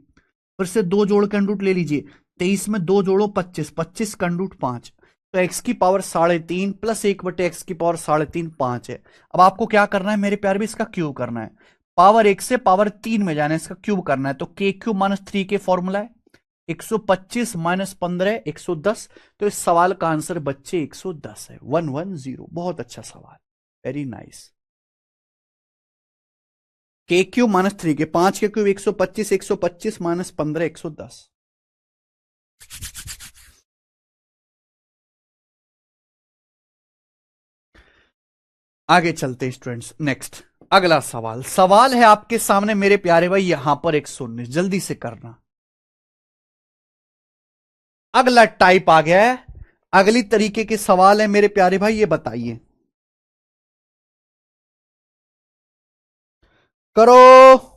[SPEAKER 1] फिर से दो जोड़ के अंडरूट ले लीजिए। 23 में दो जोड़ो 25, 25 का अंडरूट 5। तो एक्स की पावर 3.5 प्लस 1/x की पावर 3.5 5 है। अब आपको क्या करना है मेरे प्यार भी? इसका क्यूब करना है। पावर 1 से पावर 3 में जाना है, इसका क्यूब करना है। तो के क्यूब माइनस 3 के फॉर्मूला है 125 माइनस 15 110। तो इस सवाल का आंसर बच्चे 110 है, 110। बहुत अच्छा सवाल, वेरी नाइस। के क्यूब माइनस 3 के 5 के क्यूब 125, 125 माइनस 15 110। आगे चलते स्टूडेंट्स, नेक्स्ट अगला सवाल। सवाल है आपके सामने मेरे प्यारे भाई यहां पर 119, जल्दी से करना। अगला टाइप आ गया है, अगली तरीके के सवाल है मेरे प्यारे भाई, ये बताइए। करो।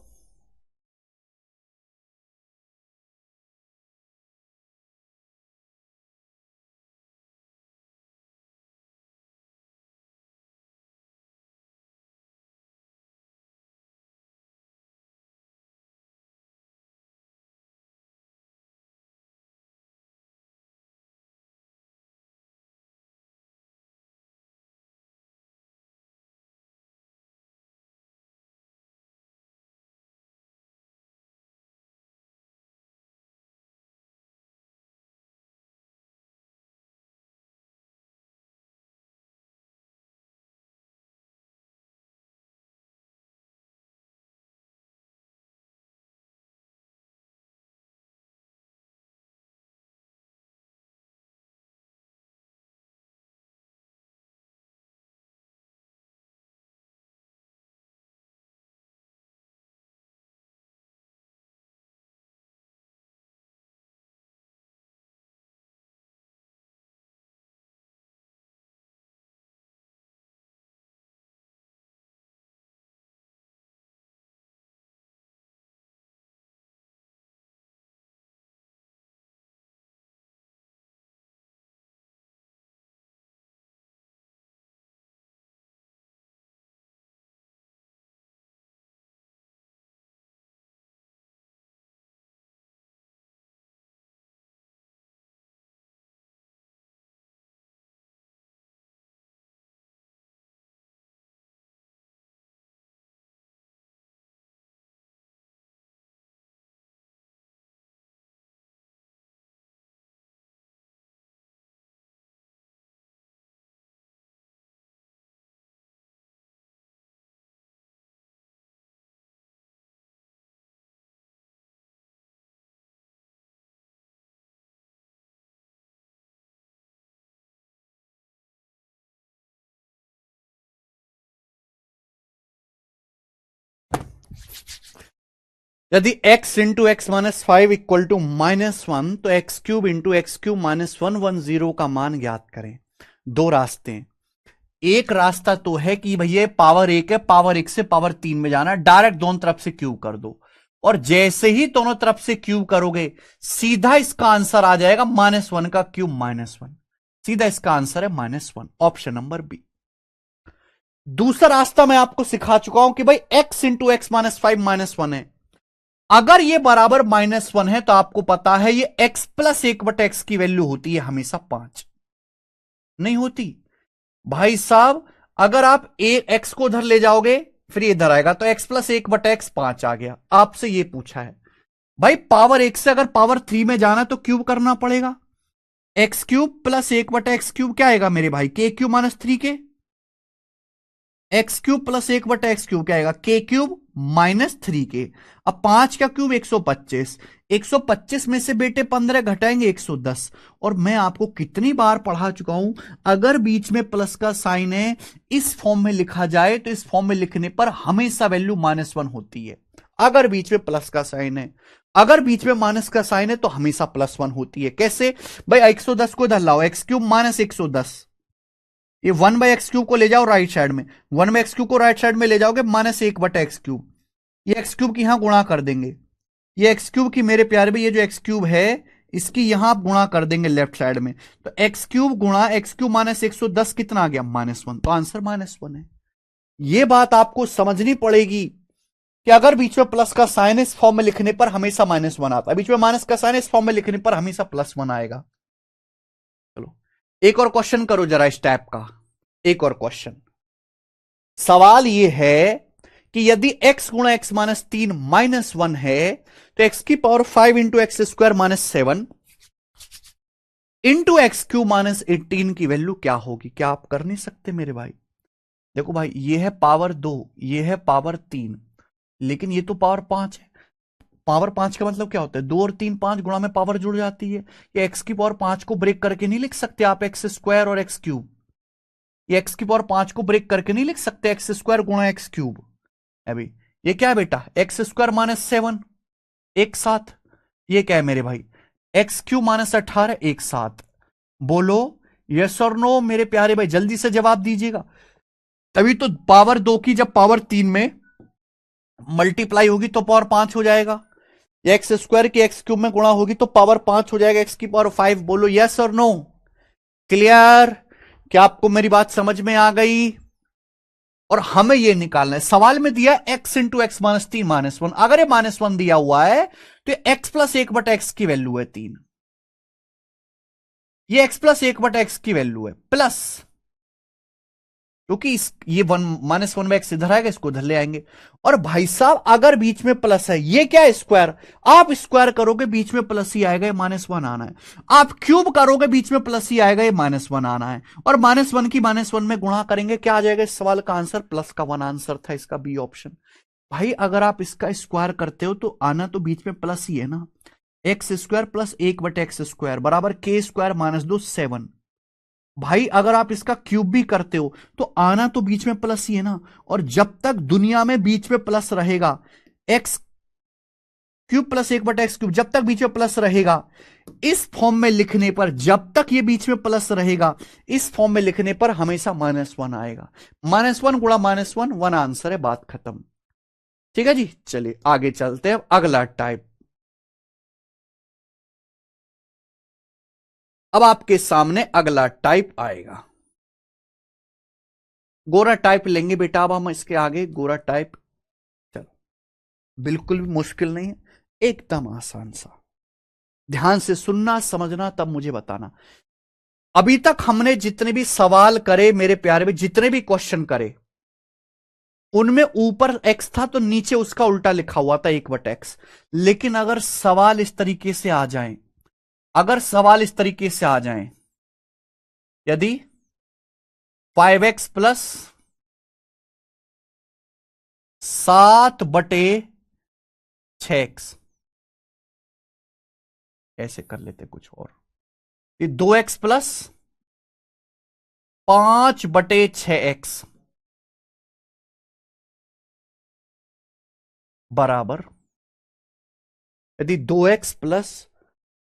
[SPEAKER 1] यदि x into x minus 5 equal to -1 तो x cube into x cube minus 110 का मान ज्ञात करें। दो रास्ते हैं। एक रास्ता तो है कि भैया पावर 1 है, पावर 1 से पावर 3 में जाना, डायरेक्ट दोनों तरफ से क्यूब कर दो, और जैसे ही दोनों तरफ से क्यूब करोगे सीधा इसका आंसर आ जाएगा -1 का क्यूब -1। सीधा इसका आंसर है -1, ऑप्शन नंबर बी। दूसरा रास्ता मैं आपको सिखा चुका हूं कि भाई x इंटू एक्स माइनस 5 -1 है। अगर ये बराबर -1 है तो आपको पता है ये x प्लस 1/x की वैल्यू होती है हमेशा 5, नहीं होती भाई साहब। अगर आप x को उधर ले जाओगे फिर इधर आएगा तो x प्लस 1/x 5 आ गया। आपसे ये पूछा है भाई पावर 1 से अगर पावर 3 में जाना तो क्यूब करना पड़ेगा। X cube plus 1/x cube क्या आएगा मेरे भाई, के cube minus 3k। X cube plus 1/x cube क्या आएगा, के क्यूब माइनस 3k। अब 5 का क्यूब 125, 125 में से बेटे 15 घटाएंगे 110। और मैं आपको कितनी बार पढ़ा चुका हूं, अगर बीच में प्लस का साइन है इस फॉर्म में लिखा जाए तो इस फॉर्म में लिखने पर हमेशा वैल्यू -1 होती है। अगर बीच में प्लस का साइन है, अगर बीच में माइनस का साइन है तो हमेशा +1 होती है। कैसे भाई, 110 को इधर लाओ, एक्स क्यूब माइनस 110, ये 1/x क्यूब को ले जाओ राइट साइड में, 1/x क्यूब को राइट साइड में ले जाओगे -1/x क्यूब, ये एक्स क्यूब की यहां गुणा कर देंगे। ये एक्स क्यूब की मेरे प्यारे भाई, ये जो एक्स क्यूब है इसकी यहां आप गुणा कर देंगे लेफ्ट साइड में, तो एक्स क्यूब गुणा एक्स क्यूब माइनस 110 कितना आ गया, -1, तो आंसर -1 है। ये बात आपको समझनी पड़ेगी कि अगर बीच में प्लस का साइन इस फॉर्म में लिखने पर हमेशा -1 आता है, बीच में माइनस का साइन इस फॉर्म में लिखने पर हमेशा +1 आएगा। चलो एक और क्वेश्चन करो जरा इस टाइप का। एक और क्वेश्चन, सवाल ये है कि यदि x गुणा एक्स माइनस 3 -1 है तो x की power 5 into x square -7 into x Q -18 की वैल्यू क्या होगी। क्या आप कर नहीं सकते मेरे भाई? देखो भाई, ये है पावर 2, ये है पावर 3, लेकिन ये तो पावर 5 है। पावर 5 का मतलब क्या होता है, 2 और 3 5 गुणा में पावर जुड़ जाती है। ये एक्स की पावर 5 को ब्रेक करके नहीं लिख सकते आप एक्स स्क्वायर और एक्स क्यूब। ये एक्स की पावर 5 को ब्रेक करके नहीं लिख सकते एक्स स्क्वायर गुणा एक्स क्यूब। अभी ये क्या है बेटा, एक्स स्क्वायर -7 एक साथ, ये क्या है मेरे भाई, एक्स क्यू -18 एक साथ। बोलो यस और नो मेरे प्यारे भाई, जल्दी से जवाब दीजिएगा। तभी तो पावर 2 की जब पावर 3 में मल्टीप्लाई होगी तो पावर 5 हो जाएगा, एक्स स्क्वायर की एक्स क्यूब में गुणा होगी तो पावर 5 हो जाएगा, एक्स की पावर 5। बोलो यस और नो, क्लियर? क्या आपको मेरी बात समझ में आ गई? और हमें यह निकालना है, सवाल में दिया x इंटू एक्स माइनस 3 -1, अगर ये -1 दिया हुआ है तो x प्लस 1/x की वैल्यू है 3, ये x प्लस 1/x की वैल्यू है प्लस, क्योंकि ये -1/x इधर आएगा, इसको उधर ले आएंगे। और भाई साहब अगर बीच में प्लस है, ये क्या है स्क्वायर, आप स्क्वायर करोगे बीच में प्लस ही आएगा, ये -1 आना है। आप क्यूब करोगे बीच में प्लस ही आएगा, ये -1 आना है। और -1 की -1 में गुणा करेंगे, क्या आ जाएगा इस सवाल का आंसर, +1 आंसर था इसका, बी ऑप्शन। भाई अगर आप इसका स्क्वायर करते हो तो आना तो बीच में प्लस ही है ना, x square plus 1/x square बराबर के स्क्वायर -2 7। भाई अगर आप इसका क्यूब भी करते हो तो आना तो बीच में प्लस ही है ना, और जब तक दुनिया में बीच में प्लस रहेगा, x cube plus 1/x cube जब तक बीच में प्लस रहेगा इस फॉर्म में लिखने पर, जब तक ये बीच में प्लस रहेगा इस फॉर्म में लिखने पर हमेशा -1 आएगा। -1 गुणा -1 1 आंसर है, बात खत्म। ठीक है जी, चलिए आगे चलते हैं। अगला टाइप, अब आपके सामने अगला टाइप आएगा, गोरा टाइप लेंगे बेटा अब हम इसके आगे, गोरा टाइप। चलो बिल्कुल भी मुश्किल नहीं है, एकदम आसान सा, ध्यान से सुनना समझना तब मुझे बताना। अभी तक हमने जितने भी सवाल करे मेरे प्यारे में, जितने भी क्वेश्चन करे उनमें ऊपर x था तो नीचे उसका उल्टा लिखा हुआ था 1/x। लेकिन अगर सवाल इस तरीके से आ जाए, अगर सवाल इस तरीके से आ जाए, यदि 5x प्लस 7/6x, ऐसे कर लेते कुछ और, ये 2x प्लस 5/6x, बराबर, यदि 2x प्लस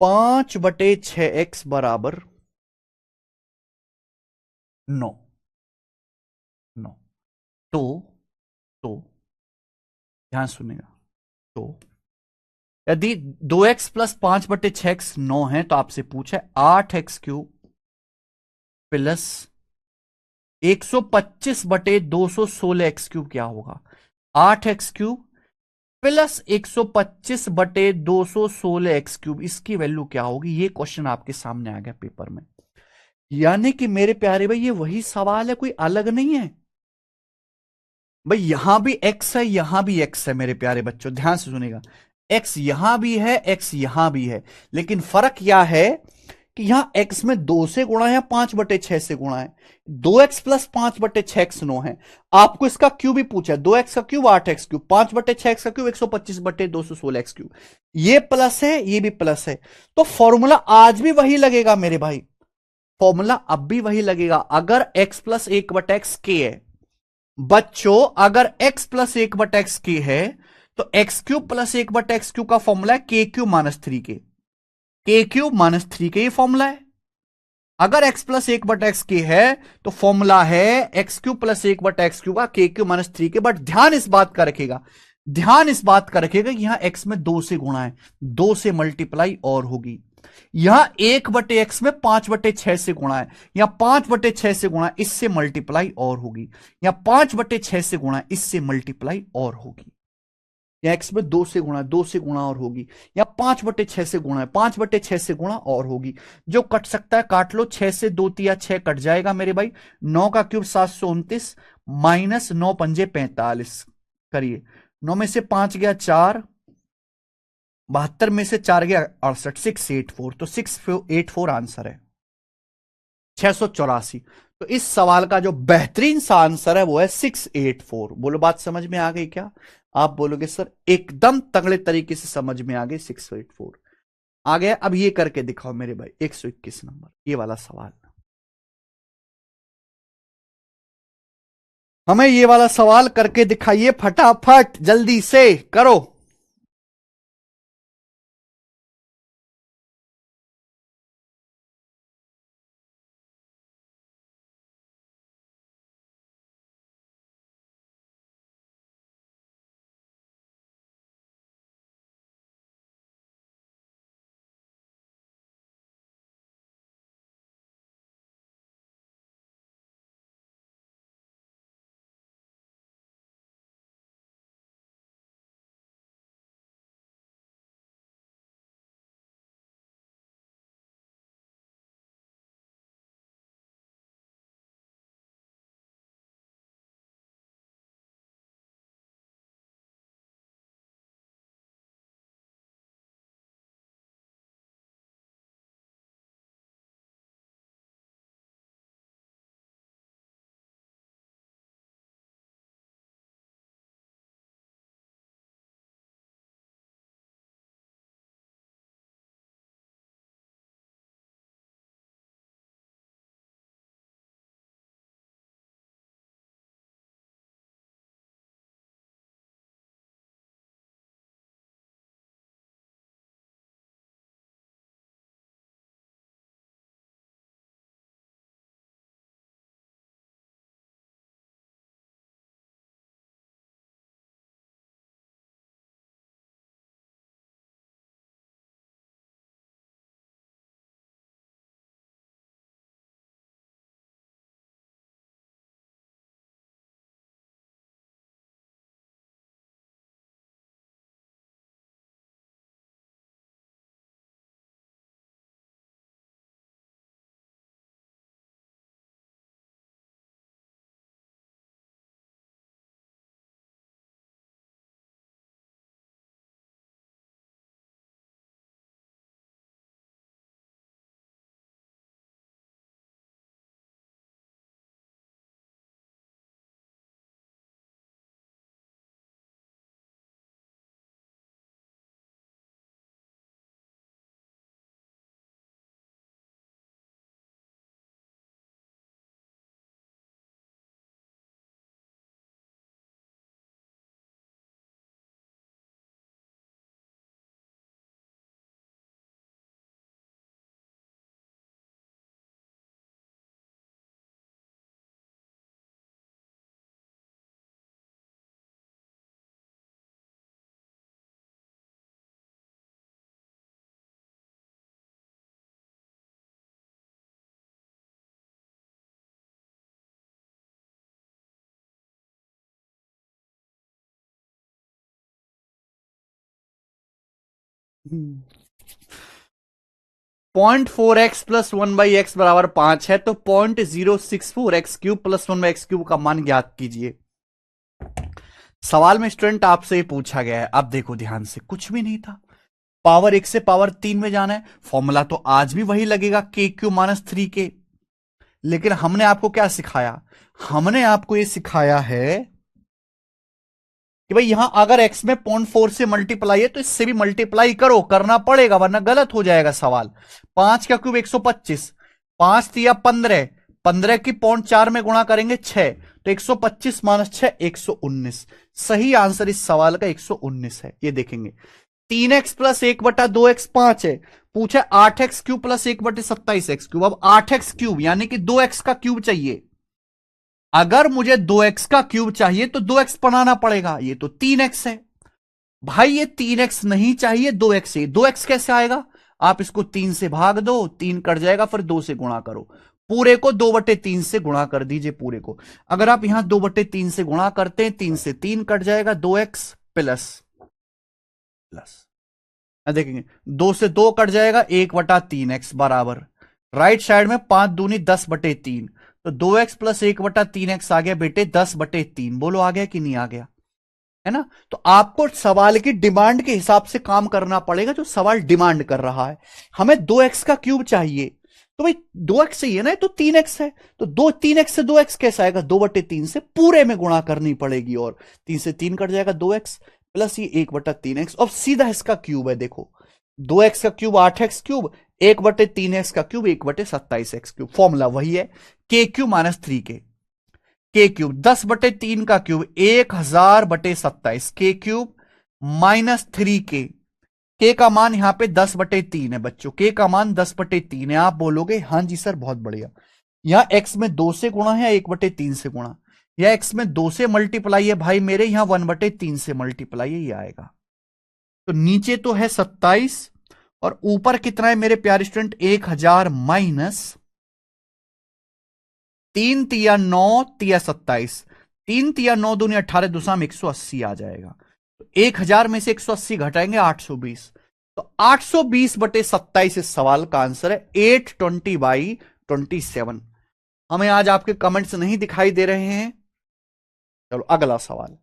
[SPEAKER 1] 5/6x बराबर 9, 9, तो तो ध्यान सुनेगा, तो यदि 2x प्लस 5/6x 9 है, तो आपसे पूछा 8x³ प्लस 125/216x³ क्या होगा। 8x³ प्लस 125/216x³, इसकी वैल्यू क्या होगी। ये क्वेश्चन आपके सामने आ गया पेपर में। यानी कि मेरे प्यारे भाई ये वही सवाल है, कोई अलग नहीं है भाई। यहां भी x है, यहां भी x है मेरे प्यारे बच्चों, ध्यान से सुनेगा। x यहां भी है, x यहां भी है, लेकिन फर्क क्या है कि यहां x में 2 से गुणा है, 5/6 से गुणा है। 2x प्लस 5/6x 9 है। आपको इसका क्यूब भी पूछा है, 2x का क्यूब 8x³, 5/6x का क्यूब 125/216x³। ये प्लस है, ये भी प्लस है, तो फॉर्मूला आज भी वही लगेगा मेरे भाई। फॉर्मूला अब भी वही लगेगा। अगर x प्लस 1/x k है बच्चों, अगर x प्लस 1/x k है, तो x³ प्लस 1/x³ का फॉर्मूला है k³ - 3 k³ - 3 के ये फॉर्मूला है। अगर x प्लस 1/x k है, तो फॉर्मूला है x³ प्लस 1/x³ का k³ - 3 के। बट ध्यान इस बात का रखेगा, ध्यान इस बात का रखेगा कि यहां x में 2 से गुणा है, 2 से मल्टीप्लाई और होगी। यहां 1/x में 5/6 से गुणा है, यहां 5/6 से गुणा है, इससे मल्टीप्लाई और होगी। यहां 5/6 से गुणा है, इससे मल्टीप्लाई और होगी। या x में 2 से गुणा, 2 से गुणा और होगी। या 5/6 से गुणा है, 5/6 से गुणा और होगी। जो कट सकता है काट लो, 6 से 2 तिया 6 कट जाएगा मेरे भाई। 9 का क्यूब 729 माइनस 9 पंजे 45 करिए। 9 में से 5 गया 4, 72 में से 4 गया 68, 684, तो 684 आंसर है, 684। तो इस सवाल का जो बेहतरीन सा आंसर है वो है 684। बोलो बात समझ में आ गई क्या। आप बोलोगे सर एकदम तगड़े तरीके से समझ में आ गई, 684 आ गया। अब ये करके दिखाओ मेरे भाई, 121 नंबर ये वाला सवाल। हमें ये वाला सवाल करके दिखाइए फटाफट, जल्दी से करो। 0.4x प्लस 1/x बराबर 5 है, तो 0.064x³ प्लस 1/x³ का मान ज्ञात कीजिए। सवाल में स्टूडेंट आपसे पूछा गया है, अब देखो ध्यान से, कुछ भी नहीं था, पावर 1 से पावर 3 में जाना है, फॉर्मूला तो आज भी वही लगेगा, KQ-3K। लेकिन हमने आपको क्या सिखाया, हमने आपको यह सिखाया है कि भाई यहां अगर x में 0.4 से मल्टीप्लाई है तो इससे भी मल्टीप्लाई करो, करना पड़ेगा वरना गलत हो जाएगा सवाल। 5 का क्यूब 125, 5 तिया 15, 15 की 0.4 में गुणा करेंगे 6, तो 125 माइनस 6 119। सही आंसर इस सवाल का 119 है। ये देखेंगे 3x प्लस 1/2x 5 है, पूछा 8x³ प्लस 1/27x³। अब 8x³ यानी कि 2x का क्यूब चाहिए। अगर मुझे 2x का क्यूब चाहिए तो 2x बनाना पड़ेगा, ये तो 3x है भाई, ये 3x नहीं चाहिए 2x है। 2x कैसे आएगा, आप इसको 3 से भाग दो, 3 कट जाएगा, फिर 2 से गुणा करो, पूरे को 2/3 से गुणा कर दीजिए पूरे को। अगर आप यहां 2/3 से गुणा करते हैं, 3 से 3 कट जाएगा, 2x प्लस देखेंगे 2 से 2 कट जाएगा, 1/3x बराबर, राइट साइड में 5 दूनी 10/3, तो 2x प्लस 1/3x आ गया बेटे 10/3। बोलो आ गया कि नहीं आ गया, है ना। तो आपको सवाल की डिमांड के हिसाब से काम करना पड़ेगा, जो सवाल डिमांड कर रहा है। हमें 2x का क्यूब चाहिए, तो भाई 2x चाहिए ना, तो 3x है, तो 3x से 2x कैसा आएगा, 2/3 से पूरे में गुणा करनी पड़ेगी, और 3 से 3 कट जाएगा, 2x प्लस ये 1/3x। अब सीधा इसका क्यूब है, देखो 2x का क्यूब 8x³, 1/3x का क्यूब 1/27x³। फॉर्मूला वही है, KQ-3K। K³ 10/3 का क्यूब 1000/27, K³ -3K। K का मान यहां पे 10/3 है बच्चों, K का मान 10/3 है। आप बोलोगे हाँ जी सर बहुत बढ़िया, यहां x में 2 से गुणा है, 1/3 से गुणा, या x में 2 से मल्टीप्लाई है भाई मेरे, यहां 1/3 से मल्टीप्लाई है, ये आएगा। तो नीचे तो है 27 और ऊपर कितना है मेरे प्यारे स्टूडेंट, 1000 माइनस 3 तिया 9 तिया 27, 3 तिया 9 दूनी 18, दूसरा में 180 आ जाएगा। तो 1000 में से 180 घटाएंगे 820, तो 820/27 इस सवाल का आंसर है, 820/27। हमें आज आपके कमेंट्स नहीं दिखाई दे रहे हैं। चलो अगला सवाल,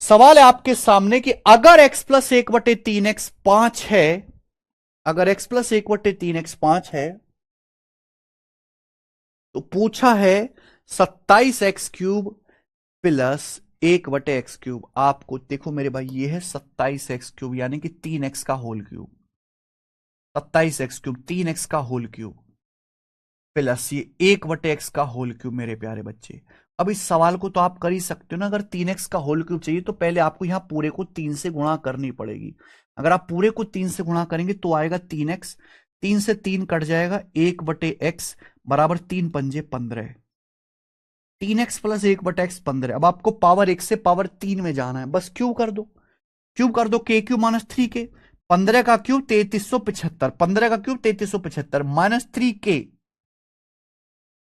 [SPEAKER 1] सवाल है आपके सामने कि अगर x प्लस 1/3x 5 है, अगर x प्लस 1/3x 5 है, तो पूछा है 27x³ प्लस 1/x³। आपको देखो मेरे भाई, ये है 27x³ यानी कि 3x का होल क्यूब, 27x³ 3x का होल क्यूब प्लस ये 1/x का होल क्यूब। मेरे प्यारे बच्चे, अब इस सवाल को तो आप कर ही सकते हो ना, अगर 3x का होल क्यूब चाहिए तो पहले आपको यहां पूरे को 3 से गुणा करनी पड़ेगी। अगर आप पूरे को 3 से गुणा करेंगे तो आएगा 3x, 3 से 3 कट जाएगा, 1/x बराबर 3 पंजे 15, 3x प्लस 1/x 15। अब आपको पावर 1 से पावर 3 में जाना है, बस क्यूब कर दो, क्यूब कर दो, KQ-3K। 15 का क्यूब 3375, 15 का क्यूब 3375 माइनस 3K,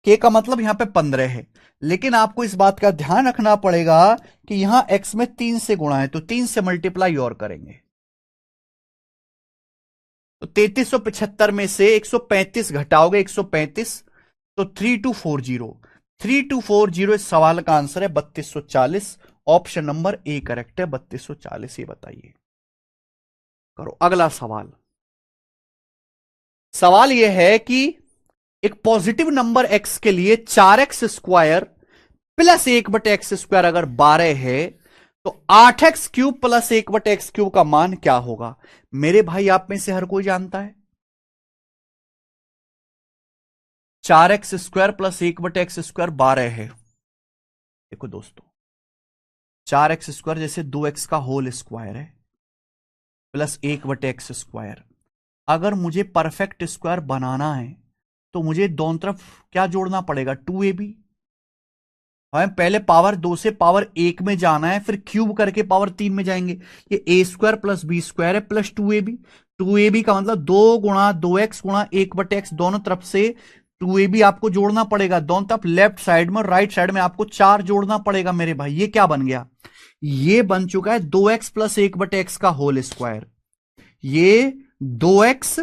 [SPEAKER 1] K का मतलब यहां पे 15 है, लेकिन आपको इस बात का ध्यान रखना पड़ेगा कि यहां x में 3 से गुणा है, तो 3 से मल्टीप्लाई और करेंगे, तो 3375 में से 135 घटाओगे 135, तो 3240, 3240 इस सवाल का आंसर है 3240। ऑप्शन नंबर ए करेक्ट है, 3240। ये बताइए, करो अगला सवाल। सवाल यह है कि एक पॉजिटिव नंबर x के लिए 4x² प्लस 1/x² अगर 12 है, तो 8x³ प्लस 1/x³ का मान क्या होगा। मेरे भाई आप में से हर कोई जानता है 4x² प्लस 1/x² 12 है। देखो दोस्तों, 4x² जैसे 2x का होल स्क्वायर है प्लस 1/x²। अगर मुझे परफेक्ट स्क्वायर बनाना है तो मुझे दोनों तरफ क्या जोड़ना पड़ेगा, 2ab। हमें पहले पावर 2 से पावर 1 में जाना है, फिर क्यूब करके पावर 3 में जाएंगे। ये a² प्लस b² है प्लस 2ab। 2ab का मतलब 2 गुणा 2x गुणा 1/x, दोनों तरफ से 2ab आपको जोड़ना पड़ेगा, दोनों तरफ लेफ्ट साइड में राइट साइड में आपको 4 जोड़ना पड़ेगा मेरे भाई। ये क्या बन गया, ये बन चुका है 2x प्लस 1/x का होल स्क्वायर। ये 2x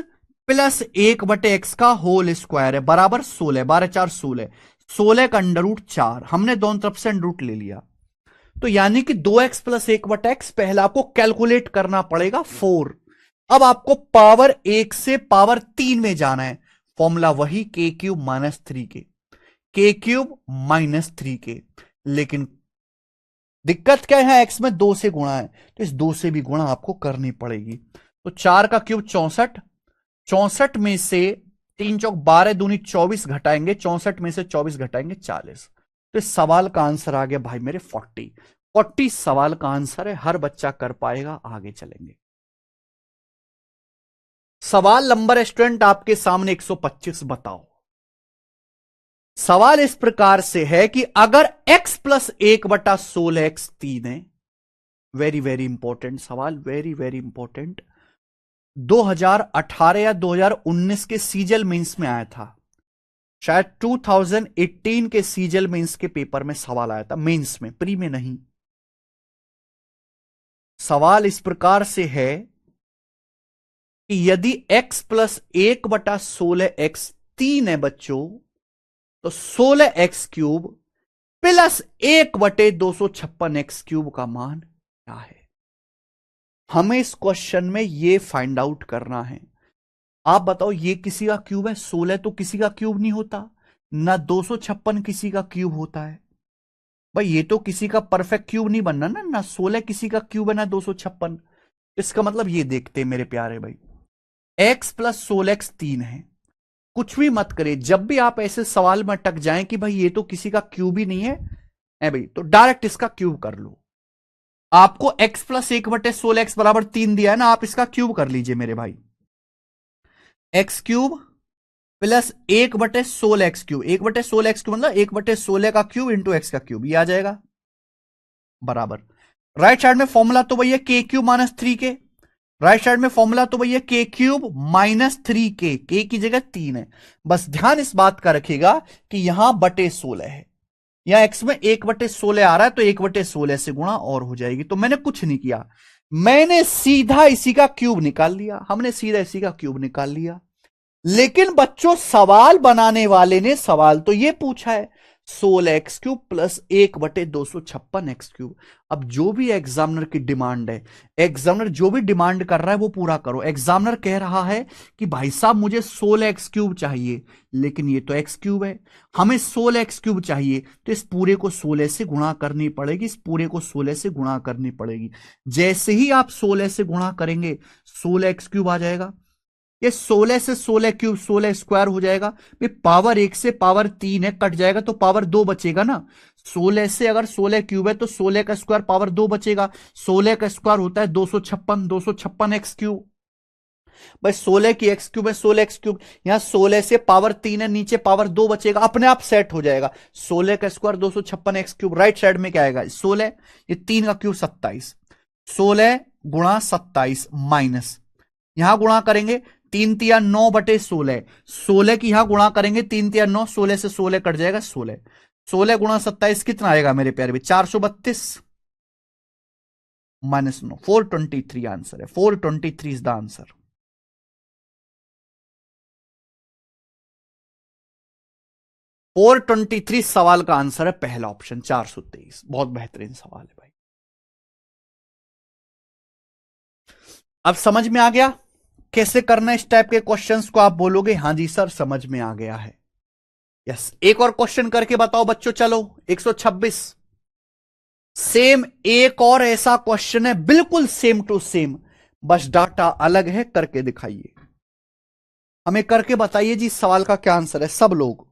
[SPEAKER 1] प्लस 1/x का होल स्क्वायर है बराबर 16, 12×4 = 16, 16 का √4, हमने दोनों तरफ से अंडर रूट ले लिया। तो यानी कि 2x प्लस 1/x पहला आपको कैलकुलेट करना पड़ेगा 4। अब आपको पावर 1 से पावर 3 में जाना है, फॉर्मूला वही k³ - 3k, लेकिन दिक्कत क्या है, x में 2 से गुणा है, तो इस 2 से भी गुणा आपको करनी पड़ेगी। तो 4 का क्यूब 64, 64 में से 3 चौक 12 दूनी 24 घटाएंगे, 64 में से 24 घटाएंगे 40। तो इस सवाल का आंसर आ गया भाई मेरे 40 सवाल का आंसर है, हर बच्चा कर पाएगा। आगे चलेंगे, सवाल नंबर स्टूडेंट आपके सामने 125 बताओ। सवाल इस प्रकार से है कि अगर x प्लस 1/16x 3 है, वेरी वेरी इंपॉर्टेंट सवाल, वेरी वेरी इंपॉर्टेंट, 2018 या 2019 के सीजल मेंस में आया था, शायद 2018 के सीजल मेंस के पेपर में सवाल आया था, मेंस में, प्री में नहीं। सवाल इस प्रकार से है कि यदि x प्लस 1/16x 3 है बच्चों, तो 16x³ प्लस 1/256x³ का मान क्या है? हमें इस क्वेश्चन में ये फाइंड आउट करना है। आप बताओ, ये किसी का क्यूब है? 16 तो किसी का क्यूब नहीं होता, ना 256 किसी का क्यूब होता है भाई, ये तो किसी का परफेक्ट क्यूब नहीं बनना ना, ना 16 किसी का क्यूब है ना 256। इसका मतलब ये देखते हैं मेरे प्यारे भाई, x प्लस 16x 3 है। कुछ भी मत करिए, जब भी आप ऐसे सवाल में अटक जाएं कि भाई ये तो किसी का क्यूब ही नहीं है भाई, तो डायरेक्ट इसका क्यूब कर लो। आपको x प्लस 1/16x बराबर 3 दिया है ना, आप इसका क्यूब कर लीजिए मेरे भाई। x³ प्लस 1/16x³, 1/16x³ मतलब 1/16 का क्यूब इंटू एक्स का क्यूब, ये आ जाएगा बराबर। राइट साइड में फॉर्मूला तो भैया k³ - 3k, राइट साइड में फॉर्मूला तो भैया k³ - 3k, k की जगह 3 है। बस ध्यान इस बात का रखिएगा कि यहां बटे 16 है, यहां x में 1/16 आ रहा है, तो 1/16 से गुणा और हो जाएगी। तो मैंने कुछ नहीं किया, मैंने सीधा इसी का क्यूब निकाल लिया, हमने सीधा इसी का क्यूब निकाल लिया। लेकिन बच्चों, सवाल बनाने वाले ने सवाल तो ये पूछा है 16x³ प्लस 1/256x³। अब जो भी एग्जामिनर की डिमांड है, एग्जामिनर जो भी डिमांड कर रहा है वो पूरा करो। एग्जामिनर कह रहा है कि भाई साहब मुझे 16x³ चाहिए, लेकिन ये तो x³ है, हमें 16x³ चाहिए, तो इस पूरे को 16 से गुणा करनी पड़ेगी, इस पूरे को 16 से गुणा करनी पड़ेगी। जैसे ही आप 16 से गुणा करेंगे 16x³ आ जाएगा, ये 16 से 16³ 16 स्क्वायर हो जाएगा, पावर 1 से पावर 3 है, कट जाएगा तो पावर 2 बचेगा ना। 16 से अगर 16³ है तो 16 का स्क्वायर पावर 2 बचेगा, 16 का स्क्वायर होता है 256, 256x³। भाई 16 की x³ है 16x³, यहां 16 से पावर 3 है, नीचे पावर 2 बचेगा, अपने आप सेट हो जाएगा। 16 का स्क्वायर 256x³, राइट साइड में क्या आएगा 16, ये 3 का क्यूब 27, 16 गुणा 27 माइनस, यहां गुणा करेंगे 3×3=9/16, 16 की यहां गुणा करेंगे 3×3=9, 16 से 16 कट जाएगा 16, 16 गुणा 27 कितना आएगा मेरे प्यारे भी 432 -9, 423 आंसर है, 423 इज द आंसर। 423 सवाल का आंसर है, पहला ऑप्शन 423, बहुत बेहतरीन सवाल है भाई। अब समझ में आ गया कैसे करना है इस टाइप के क्वेश्चंस को? आप बोलोगे हाँ जी सर समझ में आ गया है। यस, एक और क्वेश्चन करके बताओ बच्चों, चलो 126, सेम एक और ऐसा क्वेश्चन है, बिल्कुल सेम टू सेम, बस डाटा अलग है, करके दिखाइए, हमें करके बताइए जी, इस सवाल का क्या आंसर है सब लोग।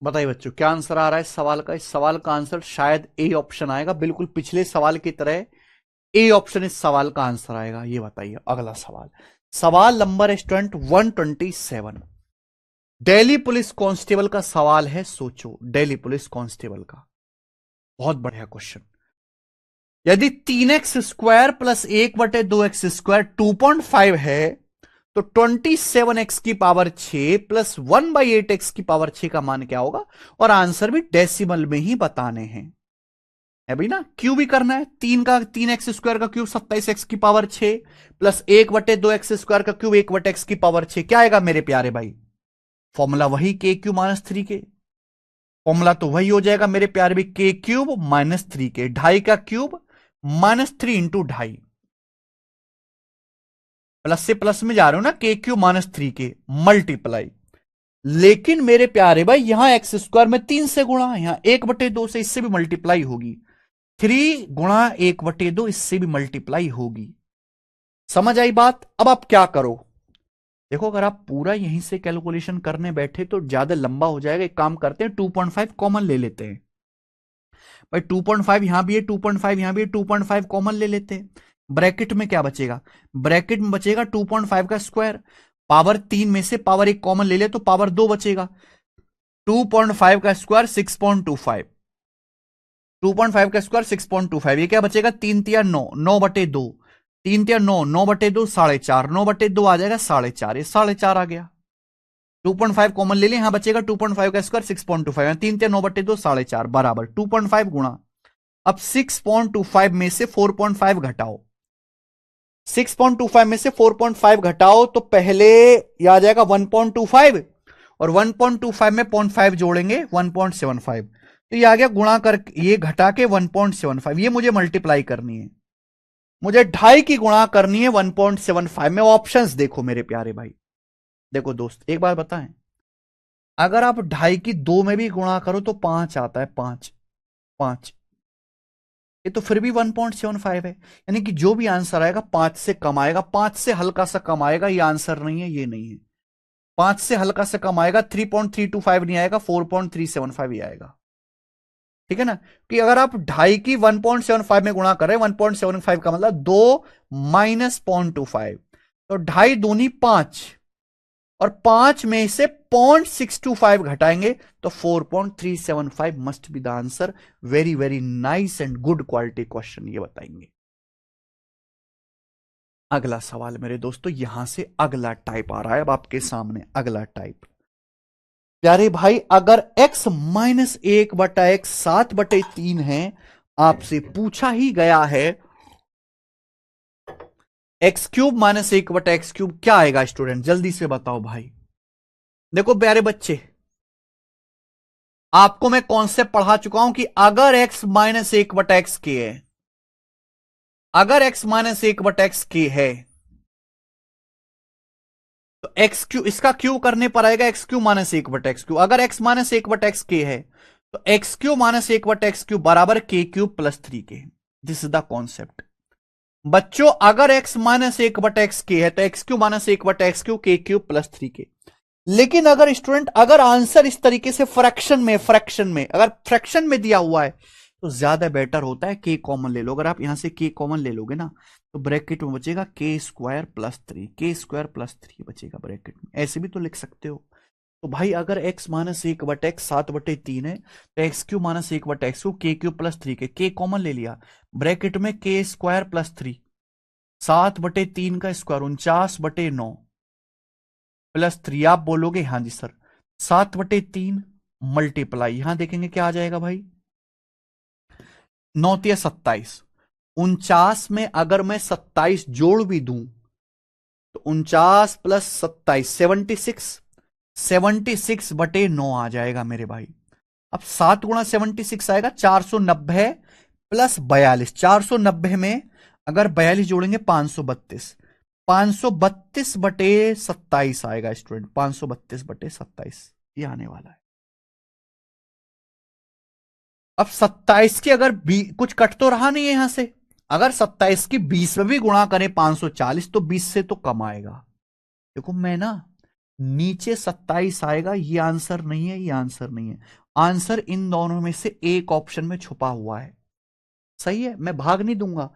[SPEAKER 1] बताइए बच्चों क्या आंसर आ रहा है इस सवाल का। इस सवाल का आंसर शायद ए ऑप्शन आएगा, बिल्कुल पिछले सवाल की तरह ए ऑप्शन इस सवाल का आंसर आएगा। ये बताइए अगला सवाल, सवाल number student 127, Delhi police constable का सवाल है। सोचो दिल्ली पुलिस कांस्टेबल का, बहुत बढ़िया क्वेश्चन। यदि 3x² प्लस 1/2x² 2.5 है तो 27x की पावर 6 प्लस 1/8x की पावर 6 का मान क्या होगा, और आंसर भी डेसिमल में ही बताने हैं। है भाई ना, क्यूब भी करना है। 3x² का क्यूब 27x की पावर 6 प्लस 1/2x² का क्यूब 1/x की पावर 6, क्या आएगा मेरे प्यारे भाई? फॉर्मूला वही k³ -3 के, फॉर्मूला तो वही हो जाएगा मेरे प्यारे भी, k³ -3 के, ढाई का क्यूब -3 इंटू ढाई, प्लस से प्लस में जा रहे हो ना, k³ -3 के मल्टीप्लाई। लेकिन मेरे प्यारे भाई यहां x² में 3 से गुणा, यहां 1/2 से, इससे भी मल्टीप्लाई होगी। 3 गुणा 1/2 इससे भी मल्टीप्लाई होगी। समझ आई बात? अब आप क्या करो, देखो अगर आप पूरा यहीं से कैलकुलेशन करने बैठे तो ज्यादा लंबा हो जाएगा। एक काम करते हैं 2.5 कॉमन ले लेते हैं भाई। 2.5 यहां भी है, 2.5 यहां भी है, 2.5 कॉमन ले लेते हैं। ब्रैकेट में क्या बचेगा? ब्रैकेट में बचेगा 2.5 का स्क्वायर, पावर 3 में से पावर 1 कॉमन ले ले तो पावर 2 बचेगा। 2.5 का स्क्वायर 6.25, 2.5 का स्क्वायर 6.25, ये क्या बचेगा? 3×3 = 9, 9/2, 3×3 = 9/2, 4.5, 9/2 आ जाएगा 4.5, ये 4.5 आ गया। 2.5 कॉमन ले लें, यहां बचेगा 2.5 का स्क्वायर 6.25, 3×3 = 9/2, 4.5 बराबर 2.5 गुणा। अब 6.25 में से 4.5 घटाओ, 6.25 में से 4.5 घटाओ तो पहले यह आ जाएगा 1.25, और 1.25 में 0.5 जोड़ेंगे 1.75, तो ये आ गया गुणा कर, ये घटा के 1.75, ये मुझे मल्टीप्लाई करनी है, मुझे ढाई की गुणा करनी है 1.75 में। ऑप्शंस देखो मेरे प्यारे भाई, देखो दोस्त एक बात बताएं, अगर आप ढाई की 2 में भी गुणा करो तो 5 आता है, 5 5, ये तो फिर भी 1.75 है, यानी कि जो भी आंसर आएगा 5 से कम आएगा, 5 से हल्का सा कम आएगा, ये आंसर नहीं है, ये नहीं है। 5 से हल्का से कम आएगा, 3.325 नहीं आएगा, 4.375 ही आएगा। ठीक है ना, कि अगर आप ढाई की 1.75 में गुणा कर रहे हैं, 1.75 का मतलब 2 माइनस 0.25, तो ढाई दूनी 5, और 5 में से 0.625 घटाएंगे तो 4.375 must be the answer. Very very nice and good quality question ये बताएंगे। अगला सवाल मेरे दोस्तों, यहां से अगला टाइप आ रहा है अब आपके सामने, अगला टाइप। प्यारे भाई अगर x -1/x 7/3 है, आपसे पूछा ही गया है x³ -1/x³ क्या आएगा स्टूडेंट, जल्दी से बताओ भाई। देखो प्यारे बच्चे, आपको मैं कॉन्सेप्ट पढ़ा चुका हूं कि अगर x -1/x है, अगर x -1/x है तो x³ इसका क्यू करने पर आएगा x³ -1/x³। अगर x -1/x है तो x³ -1/x³ बराबर k³ + 3k। This is the concept बच्चों। अगर x -1/x है तो x³ -1/x³ k³ + 3k। लेकिन अगर स्टूडेंट, अगर आंसर इस तरीके से फ्रैक्शन में अगर फ्रैक्शन में दिया हुआ है तो ज्यादा बेटर होता है के कॉमन ले लो। अगर आप यहां से के कॉमन ले लोगे ना तो ब्रैकेट में बचेगा k² + 3, k² + 3 बचेगा ब्रैकेट में, ऐसे भी तो लिख सकते हो। तो भाई अगर x -1/x 7/3 है तो x³ -1/x को k³ + 3 के, k कॉमन ले लिया, ब्रैकेट में k² + 3, 7/3 का स्क्वायर 49/9 प्लस 3, आप बोलोगे हाँ जी सर 7/3 मल्टीप्लाई, यहां देखेंगे क्या आ जाएगा भाई, 9 × 27, 49 में अगर मैं 27 जोड़ भी दूं तो 49 + 27 76, 76/9 आ जाएगा मेरे भाई। अब 7 × 76 आएगा 490 + 42, 490 में अगर 42 जोड़ेंगे 532, 532/27 आएगा स्टूडेंट, 532/27 ये आने वाला है। अब 27 की अगर कुछ कट तो रहा नहीं है यहां से, अगर 27 की 20 में भी गुणा करें 540 तो 20 से तो कम आएगा। देखो मैं ना नीचे 27 आएगा, ये आंसर नहीं है, ये आंसर नहीं है। आंसर इन दोनों में से एक ऑप्शन में छुपा हुआ है। सही है, मैं भाग नहीं दूंगा।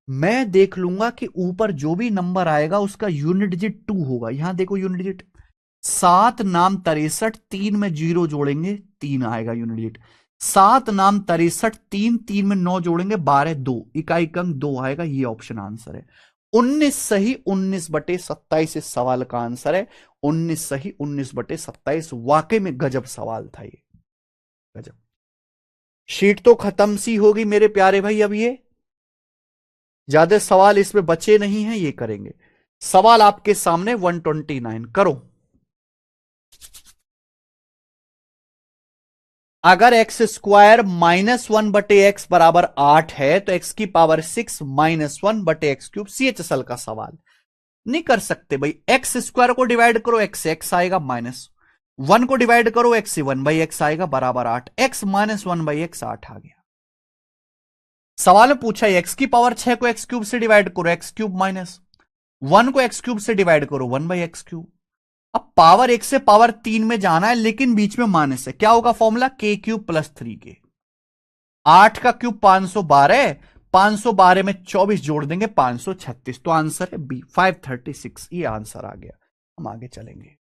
[SPEAKER 1] मैं देख लूंगा कि ऊपर जो भी नंबर आएगा उसका यूनिट डिजिट 2 होगा। यहां देखो यूनिट डिजिट 7 नाम 63, 3 में 0 जोड़ेंगे 3 आएगा यूनिट डिजिट। 7 नाम 63, 3 3 में 9 जोड़ेंगे 12, 2 इकाई अंक 2 आएगा। ये ऑप्शन आंसर है। 19 सही 19/27 इस सवाल का आंसर है। 19 सही 19/27। वाकई में गजब सवाल था ये, गजब। शीट तो खत्म सी होगी मेरे प्यारे भाई। अब ये ज्यादा सवाल इसमें बचे नहीं हैं, ये करेंगे। सवाल आपके सामने 129 करो। अगर एक्स स्क्वायर -1/x बराबर 8 है तो एक्स की पावर 6 -1/x³ CHSL का सवाल। नहीं कर सकते भाई। एक्स स्क्वायर को डिवाइड करो एक्स से, एक्स आएगा -1 को डिवाइड करो एक्स से, 1/x आएगा बराबर 8। एक्स -1/x 8 आ गया। सवाल में पूछा है एक्स की पावर 6 को x³ से डिवाइड करो x³ -1 को x³ से डिवाइड करो 1/x³। अब पावर 1 से पावर 3 में जाना है, लेकिन बीच में माइनस है। क्या होगा फॉर्मूला? k³ + 3k। 8 का क्यूब 512, 512 में 24 जोड़ देंगे 536। तो आंसर है बी 536। ये आंसर आ गया। हम आगे चलेंगे।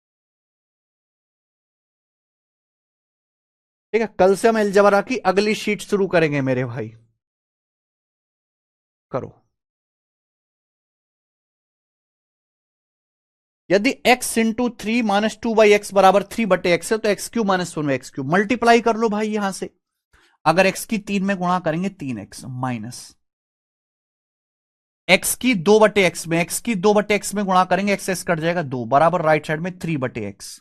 [SPEAKER 1] ठीक है, कल से हम अलजेब्रा की अगली शीट शुरू करेंगे मेरे भाई। करो। यदि x इंटू 3 - 2/x बराबर 3/x है तो x³ -1/x³ मल्टीप्लाई कर लो भाई यहां से। अगर x की 3 में गुणा करेंगे 3x माइनस x की 2/x में, x की 2/x में गुणा करेंगे एक्स एक्स कट जाएगा 2 बराबर राइट साइड में 3/x।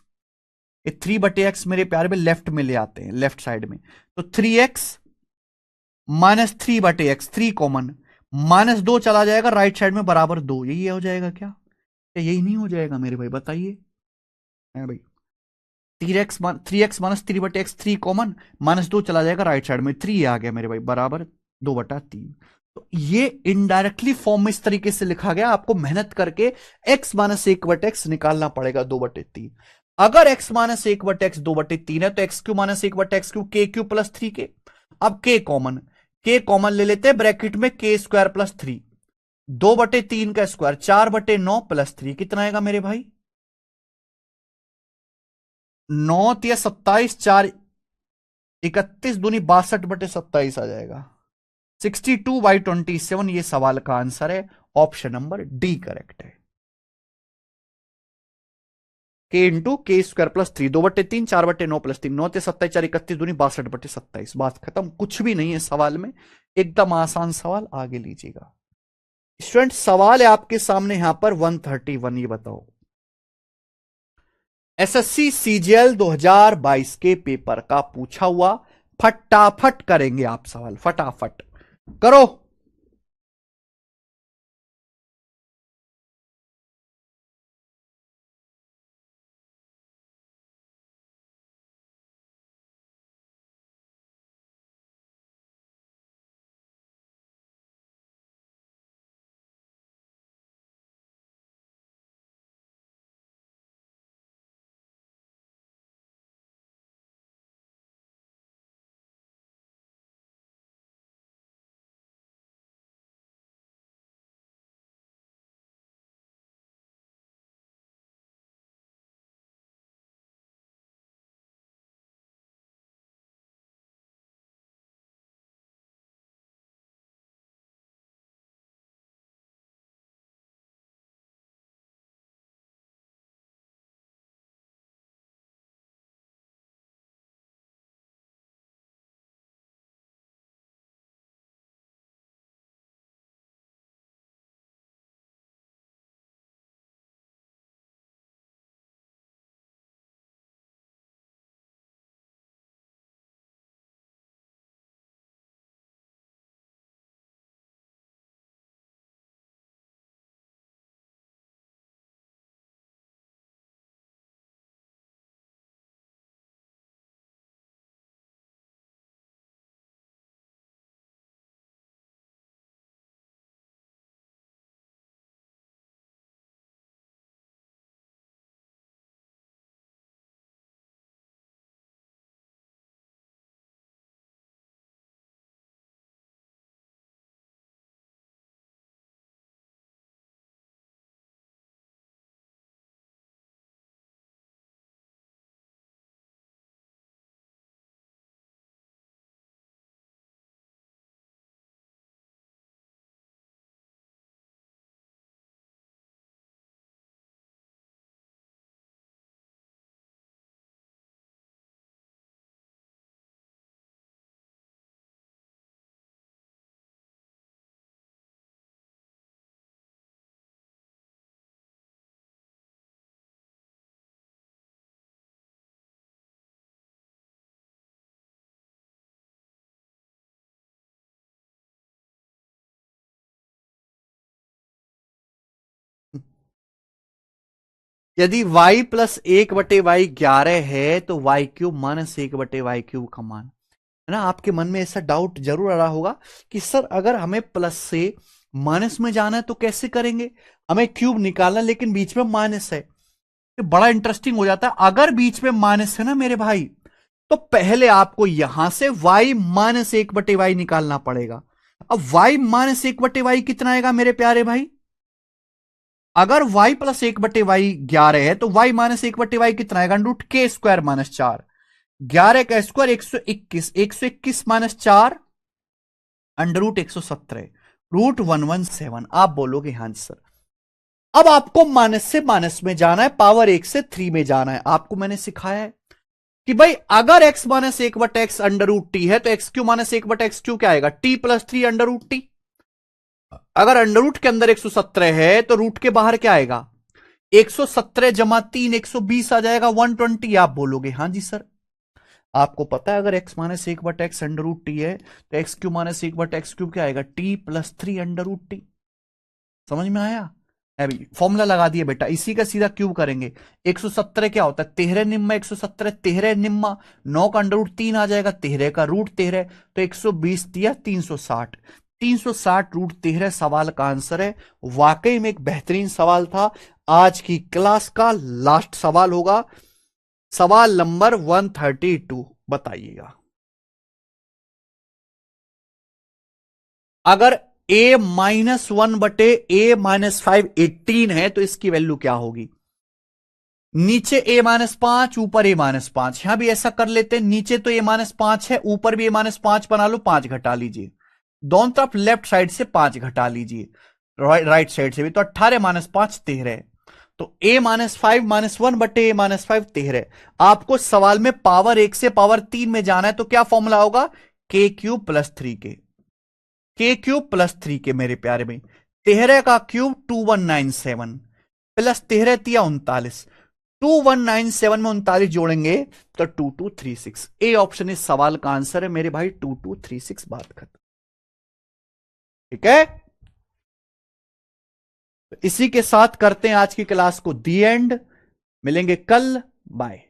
[SPEAKER 1] ये 3/x मेरे प्यारे में लेफ्ट में ले आते हैं, लेफ्ट साइड में। तो 3x -3/x, 3 कॉमन, -2 चला जाएगा राइट साइड में बराबर 2। यही हो जाएगा क्या? यही नहीं हो जाएगा मेरे भाई? बताइए। है भाई। 3x -3/x 3 कॉमन, -2 चला जाएगा राइट साइड में, 3 आ गया मेरे भाई बराबर 2/3। तो ये इनडायरेक्टली फॉर्म में इस तरीके से लिखा गया। आपको मेहनत करके x -1/x निकालना पड़ेगा 2/3। अगर x -1/x 2/3 है तो x³ -1/x³ k³ + 3k। अब k कॉमन ले लेते हैं ब्रैकेट में, k² + 3। 2/3 का स्क्वायर 4/9 + 3 कितना आएगा मेरे भाई? 9 या 27, 4 31 दूनी 62/27 आ जाएगा। 62/27 ये सवाल का आंसर है। ऑप्शन नंबर डी करेक्ट है। k × k² + 3, 2/3 4/9 + 3, 9 27 4 31 दूनी 62/27। बात खत्म, कुछ भी नहीं है सवाल में। एकदम आसान सवाल, आगे लीजिएगा। स्टूडेंट सवाल है आपके सामने यहां पर 131। ये बताओ, एसएससी सीजीएल 2022 के पेपर का पूछा हुआ। फटाफट करेंगे आप सवाल, फटाफट करो। यदि y प्लस 1/y11 है तो y cube minus 1/y cube का मान है ना। आपके मन में ऐसा डाउट जरूर आ रहा होगा कि सर अगर हमें प्लस से माइनस में जाना है तो कैसे करेंगे, हमें क्यूब निकालना लेकिन बीच में माइनस है। तो बड़ा इंटरेस्टिंग हो जाता है। अगर बीच में माइनस है ना मेरे भाई, तो पहले आपको यहां से y माइनस 1/y निकालना पड़ेगा। अब y माइनस 1/y कितना आएगा मेरे प्यारे भाई, अगर y प्लस 1/y11 है तो y माइनस 1/y कितना आएगा, रूट के स्क्वायर माइनस 4, 11 का square 121, 121 minus 4 under root 117, root 117। आप बोलोगे हाँ जी सर। अब आपको माइनस से माइनस में जाना है, पावर 1 से 3 में जाना है। आपको मैंने सिखाया है कि भाई अगर x minus 1/x under root t है तो x Q minus 1/x Q क्या आएगा, t plus 3 under root t. अगर अंडर रूट के अंदर 117 है तो रूट के बाहर क्या आएगा, 117 जमा 3 120 आ जाएगा, 120। आप बोलोगे हाँ जी सर। आपको पता है अगर x minus 1/x under root t है तो x Q minus 1/x Q क्या आएगा, t plus 3 under root t. समझ में आया, अभी फॉर्मूला लगा दिए बेटा, इसी का सीधा क्यूब करेंगे। 117 क्या होता है, 13 निम्मा 117, 13 निम्मा 9 का अंडर रूट 3 आ जाएगा, 13 का रूट 13, तो 120 दिया 360, 360 रूट 13 सवाल का आंसर है। वाकई में एक बेहतरीन सवाल था। आज की क्लास का लास्ट सवाल होगा, सवाल नंबर 132। बताइएगा, अगर a माइनस 1/a-5 18 है तो इसकी वैल्यू क्या होगी। नीचे a-5 ऊपर a-5, यहां भी ऐसा कर लेते हैं, नीचे तो a-5 है ऊपर भी a-5 बना लो, 5 घटा लीजिए दोनों तरफ, लेफ्ट साइड से 5 घटा लीजिए, राइट साइड से भी, तो 18 माइनस 5 13, तो a-5 -1/a-5 13। आपको सवाल में पावर 1 से पावर 3 में जाना है तो क्या फॉर्मूला होगा, k³ + 3 के मेरे प्यारे भाई, 13 का क्यूब 2197 प्लस 13 तिया 39, 2197 में 39 जोड़ेंगे तो 2236। ए ऑप्शन इस सवाल का आंसर है मेरे भाई, 2236। बात खत्म, ठीक है। तो इसी के साथ करते हैं आज की क्लास को दी एंड, मिलेंगे कल, बाय।